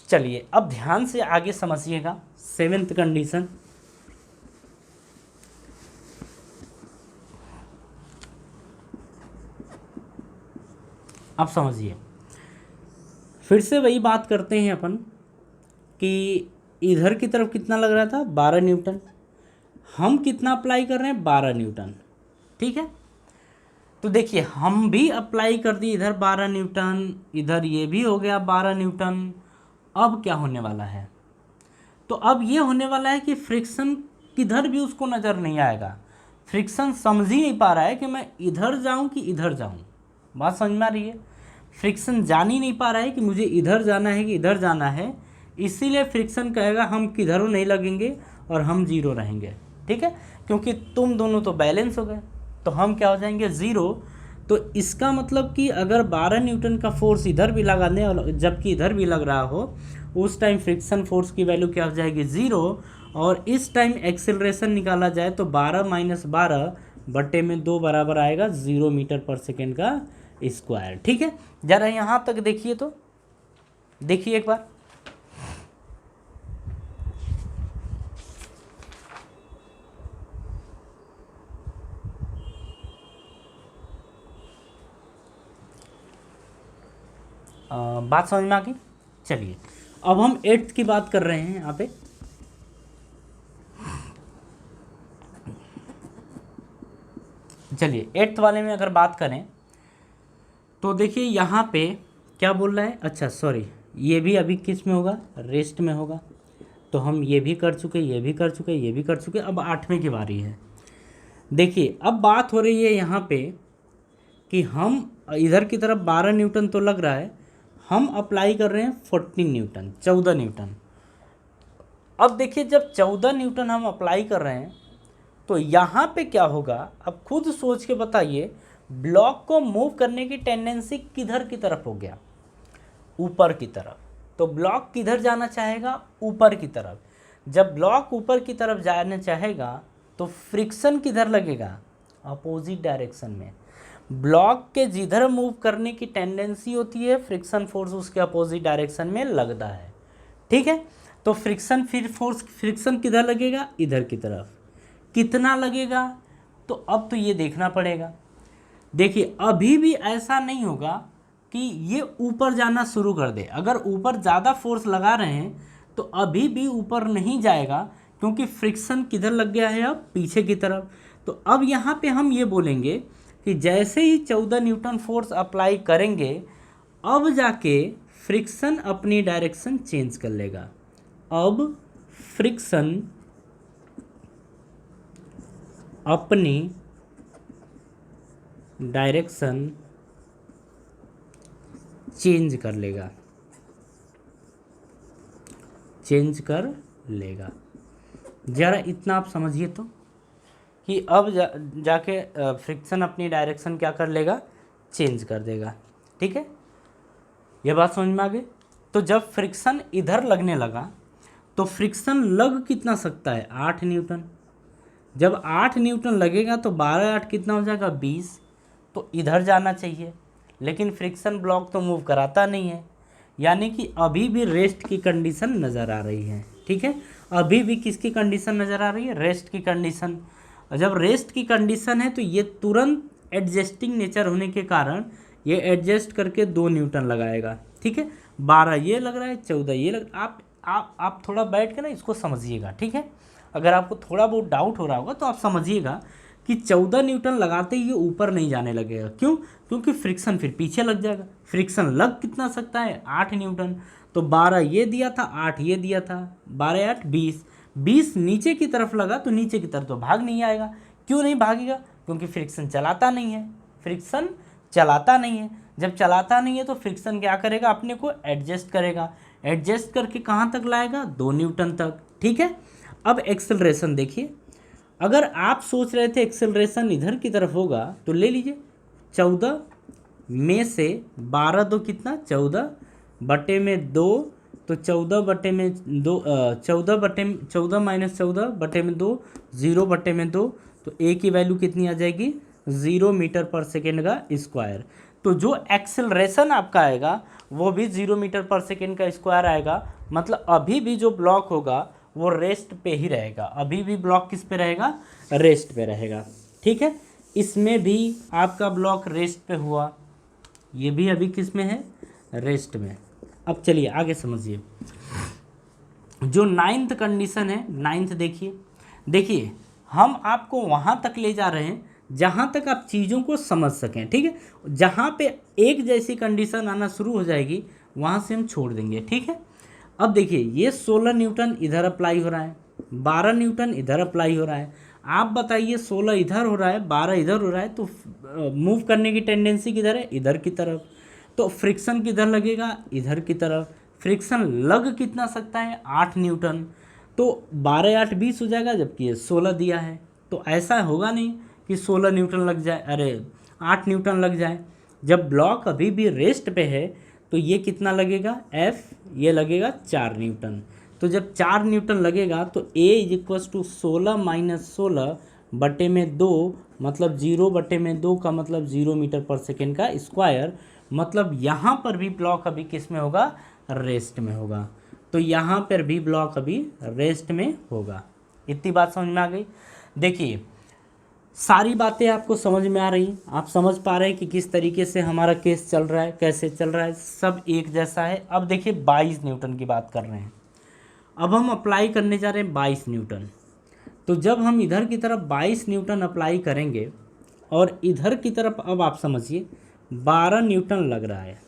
चलिए अब ध्यान से आगे समझिएगा 7th कंडीशन। अब समझिए, फिर से वही बात करते हैं अपन कि इधर की तरफ कितना लग रहा था 12 न्यूटन, हम कितना अप्लाई कर रहे हैं 12 न्यूटन, ठीक है। तो देखिए हम भी अप्लाई कर दिए इधर 12 न्यूटन, इधर ये भी हो गया 12 न्यूटन। अब क्या होने वाला है, तो अब ये होने वाला है कि फ्रिक्शन किधर भी उसको नज़र नहीं आएगा। फ्रिक्शन समझ ही नहीं पा रहा है कि मैं इधर जाऊं कि इधर जाऊं, बात समझ में आ रही है। फ्रिक्शन जान ही नहीं पा रहा है कि मुझे इधर जाना है कि इधर जाना है, इसीलिए फ्रिक्शन कहेगा हम किधरों नहीं लगेंगे और हम 0 रहेंगे, ठीक है, क्योंकि तुम दोनों तो बैलेंस हो गए, तो हम क्या हो जाएंगे 0। तो इसका मतलब कि अगर 12 न्यूटन का फोर्स इधर भी लगा दें और जबकि इधर भी लग रहा हो, उस टाइम फ्रिक्शन फोर्स की वैल्यू क्या हो जाएगी 0, और इस टाइम एक्सेलरेशन निकाला जाए तो 12 माइनस 12 बटे में 2 बराबर आएगा 0 मीटर पर सेकेंड का स्क्वायर, ठीक है। जरा यहाँ तक देखिए, तो देखिए एक बार, बात समझ में आ गई। चलिए अब हम 8th की बात कर रहे हैं यहाँ पे। चलिए 8th वाले में अगर बात करें तो देखिए यहाँ पे क्या बोल रहा है, अच्छा सॉरी, ये भी अभी किस में होगा, रेस्ट में होगा। तो हम ये भी कर चुके, ये भी कर चुके, ये भी कर चुके, अब 8वें की बारी है। देखिए अब बात हो रही है यहाँ पे कि हम इधर की तरफ 12 न्यूटन तो लग रहा है, हम अप्लाई कर रहे हैं 14 न्यूटन, 14 न्यूटन। अब देखिए जब 14 न्यूटन हम अप्लाई कर रहे हैं तो यहाँ पे क्या होगा, अब खुद सोच के बताइए, ब्लॉक को मूव करने की टेंडेंसी किधर की तरफ हो गया, ऊपर की तरफ। तो ब्लॉक किधर जाना चाहेगा, ऊपर की तरफ। जब ब्लॉक ऊपर की तरफ जाना चाहेगा तो फ्रिक्शन किधर लगेगा, अपोजिट डायरेक्शन में। ब्लॉक के जिधर मूव करने की टेंडेंसी होती है, फ्रिक्शन फोर्स उसके अपोजिट डायरेक्शन में लगता है, ठीक है। तो फ्रिक्शन किधर लगेगा, इधर की तरफ। कितना लगेगा, तो अब तो ये देखना पड़ेगा। देखिए अभी भी ऐसा नहीं होगा कि ये ऊपर जाना शुरू कर दे। अगर ऊपर ज़्यादा फोर्स लगा रहे हैं तो अभी भी ऊपर नहीं जाएगा, क्योंकि फ्रिक्शन किधर लग गया है, अब पीछे की तरफ। तो अब यहाँ पे हम ये बोलेंगे कि जैसे ही 14 न्यूटन फोर्स अप्लाई करेंगे, अब जाके फ्रिक्शन अपनी डायरेक्शन चेंज कर लेगा। अब फ्रिक्शन अपनी डायरेक्शन चेंज कर लेगा, चेंज कर लेगा। ज़रा इतना आप समझिए तो कि अब जाके फ्रिक्शन अपनी डायरेक्शन क्या कर लेगा, चेंज कर देगा। ठीक है, ये बात समझ में आ गई। तो जब फ्रिक्शन इधर लगने लगा तो फ्रिक्शन लग कितना सकता है, 8 न्यूटन। जब 8 न्यूटन लगेगा तो 12 8 कितना हो जाएगा, 20। तो इधर जाना चाहिए, लेकिन फ्रिक्शन ब्लॉक तो मूव कराता नहीं है, यानी कि अभी भी रेस्ट की कंडीशन नज़र आ रही है। ठीक है, अभी भी किसकी कंडीशन नज़र आ रही है, रेस्ट की कंडीशन। जब रेस्ट की कंडीशन है तो ये तुरंत एडजस्टिंग नेचर होने के कारण ये एडजस्ट करके 2 न्यूटन लगाएगा। ठीक है, 12 ये लग रहा है, 14 ये लग, आप थोड़ा बैठ के ना इसको समझिएगा। ठीक है, अगर आपको थोड़ा बहुत डाउट हो रहा होगा तो आप समझिएगा कि 14 न्यूटन लगाते ही ये ऊपर नहीं जाने लगेगा। क्यों? क्योंकि फ्रिक्शन फिर पीछे लग जाएगा। फ्रिक्शन लग कितना सकता है, 8 न्यूटन। तो 12 ये दिया था, 8 ये दिया था, 12 8 20। 20 नीचे की तरफ लगा तो नीचे की तरफ तो भाग नहीं आएगा। क्यों नहीं भागेगा? क्योंकि फ्रिक्शन चलाता नहीं है। फ्रिक्शन चलाता नहीं है, जब चलाता नहीं है तो फ्रिक्शन क्या करेगा, अपने को एडजस्ट करेगा। एडजस्ट करके कहाँ तक लाएगा, 2 न्यूटन तक। ठीक है, अब एक्सेलरेशन देखिए। अगर आप सोच रहे थे एक्सेलरेशन इधर की तरफ होगा तो ले लीजिए, 14 में से 12 दो कितना, 14 बटे में 2, तो 14 बटे में 2, 14 माइनस 14 बटे में 2, 0 बटे में 2, तो ए की वैल्यू कितनी आ जाएगी, 0 मीटर पर सेकेंड का स्क्वायर। तो जो एक्सेलरेशन आपका आएगा वो भी 0 मीटर पर सेकेंड का स्क्वायर आएगा। मतलब अभी भी जो ब्लॉक होगा वो रेस्ट पे ही रहेगा। अभी भी ब्लॉक किस पे रहेगा, रेस्ट पे रहेगा। ठीक है, इसमें भी आपका ब्लॉक रेस्ट पे हुआ, ये भी अभी किस में है, रेस्ट में। अब चलिए आगे समझिए। जो 9th कंडीशन है, 9th देखिए हम आपको वहाँ तक ले जा रहे हैं जहाँ तक आप चीज़ों को समझ सकें। ठीक है, जहाँ पे एक जैसी कंडीशन आना शुरू हो जाएगी वहाँ से हम छोड़ देंगे। ठीक है, अब देखिए ये 16 न्यूटन इधर अप्लाई हो रहा है, 12 न्यूटन इधर अप्लाई हो रहा है। आप बताइए 16 इधर हो रहा है, 12 इधर हो रहा है, तो मूव करने की टेंडेंसी किधर है, इधर की तरफ। तो फ्रिक्शन किधर लगेगा, इधर की तरफ। फ्रिक्शन लग कितना सकता है, 8 न्यूटन। तो 12 8 20 हो जाएगा, जबकि ये 16 दिया है। तो ऐसा होगा नहीं कि 16 न्यूटन लग जाए, अरे 8 न्यूटन लग जाए। जब ब्लॉक अभी भी रेस्ट पे है तो ये कितना लगेगा, F ये लगेगा 4 न्यूटन। तो जब 4 न्यूटन लगेगा तो A = 16 माइनस 16 बटे में 2, मतलब 0 बटे में 2 का मतलब 0 मीटर पर सेकेंड का स्क्वायर। मतलब यहाँ पर भी ब्लॉक अभी किस में होगा, रेस्ट में होगा। तो यहाँ पर भी ब्लॉक अभी रेस्ट में होगा। इतनी बात समझ में आ गई। देखिए सारी बातें आपको समझ में आ रही, आप समझ पा रहे हैं कि किस तरीके से हमारा केस चल रहा है, कैसे चल रहा है, सब एक जैसा है। अब देखिए 22 न्यूटन की बात कर रहे हैं, अब हम अप्लाई करने जा रहे हैं 22 न्यूटन। तो जब हम इधर की तरफ 22 न्यूटन अप्लाई करेंगे और इधर की तरफ, अब आप समझिए 12 न्यूटन लग रहा है,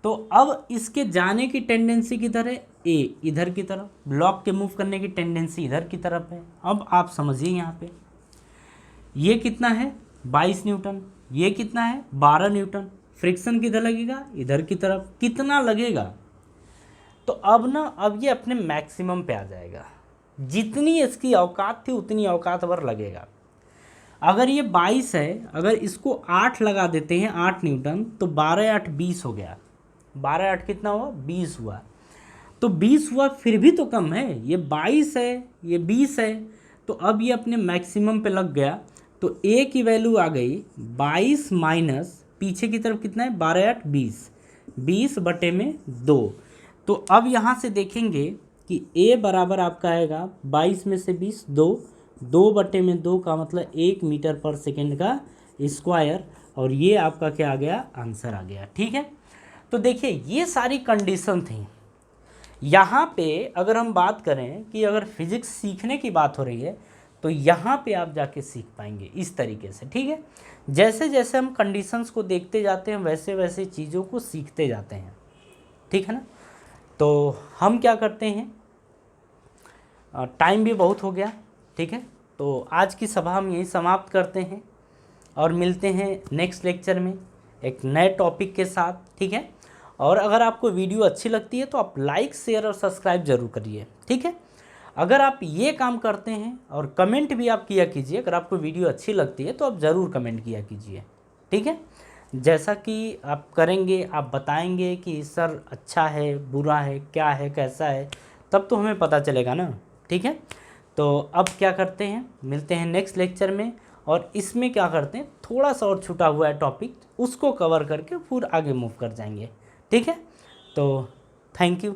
तो अब इसके जाने की टेंडेंसी किधर है, ए इधर की तरफ। ब्लॉक के मूव करने की टेंडेंसी इधर की तरफ है। अब आप समझिए यहाँ पे ये कितना है, 22 न्यूटन, ये कितना है, 12 न्यूटन। फ्रिक्शन किधर लगेगा, इधर की तरफ। कितना लगेगा, तो अब ये अपने मैक्सिमम पे आ जाएगा। जितनी इसकी औकात थी उतनी औकात पर लगेगा। अगर ये 22 है, अगर इसको 8 लगा देते हैं, 8 न्यूटन, तो 12 8 20 हो गया। 12 8 कितना हुआ, 20 हुआ। तो 20 हुआ, फिर भी तो कम है। ये 22 है, ये 20 है, तो अब ये अपने मैक्सिमम पे लग गया। तो ए की वैल्यू आ गई 22 माइनस पीछे की तरफ कितना है, 12 8 20, 20 बटे में 2। तो अब यहाँ से देखेंगे कि ए बराबर आपका आएगा 22 में से 20, 2 बटे में 2 का मतलब 1 मीटर पर सेकेंड का स्क्वायर। और ये आपका क्या आ गया, आंसर आ गया। ठीक है, तो देखिए ये सारी कंडीशन थी, यहाँ पे अगर हम बात करें कि अगर फिजिक्स सीखने की बात हो रही है तो यहाँ पे आप जाके सीख पाएंगे इस तरीके से, ठीक है। जैसे जैसे हम कंडीशंस को देखते जाते हैं वैसे वैसे चीज़ों को सीखते जाते हैं, ठीक है ना। तो हम क्या करते हैं, टाइम भी बहुत हो गया, ठीक है। तो आज की सभा हम यही समाप्त करते हैं और मिलते हैं नेक्स्ट लेक्चर में एक नए टॉपिक के साथ, ठीक है। और अगर आपको वीडियो अच्छी लगती है तो आप लाइक शेयर और सब्सक्राइब जरूर करिए, ठीक है। अगर आप ये काम करते हैं और कमेंट भी आप किया कीजिए, अगर आपको वीडियो अच्छी लगती है तो आप ज़रूर कमेंट किया कीजिए, ठीक है। जैसा कि आप करेंगे, आप बताएंगे कि सर अच्छा है, बुरा है, क्या है, कैसा है, तब तो हमें पता चलेगा ना, ठीक है। तो अब क्या करते हैं, मिलते हैं नेक्स्ट लेक्चर में और इसमें क्या करते हैं, थोड़ा सा और छूटा हुआ है टॉपिक, उसको कवर करके फिर आगे मूव कर जाएंगे, ठीक है। तो थैंक यू।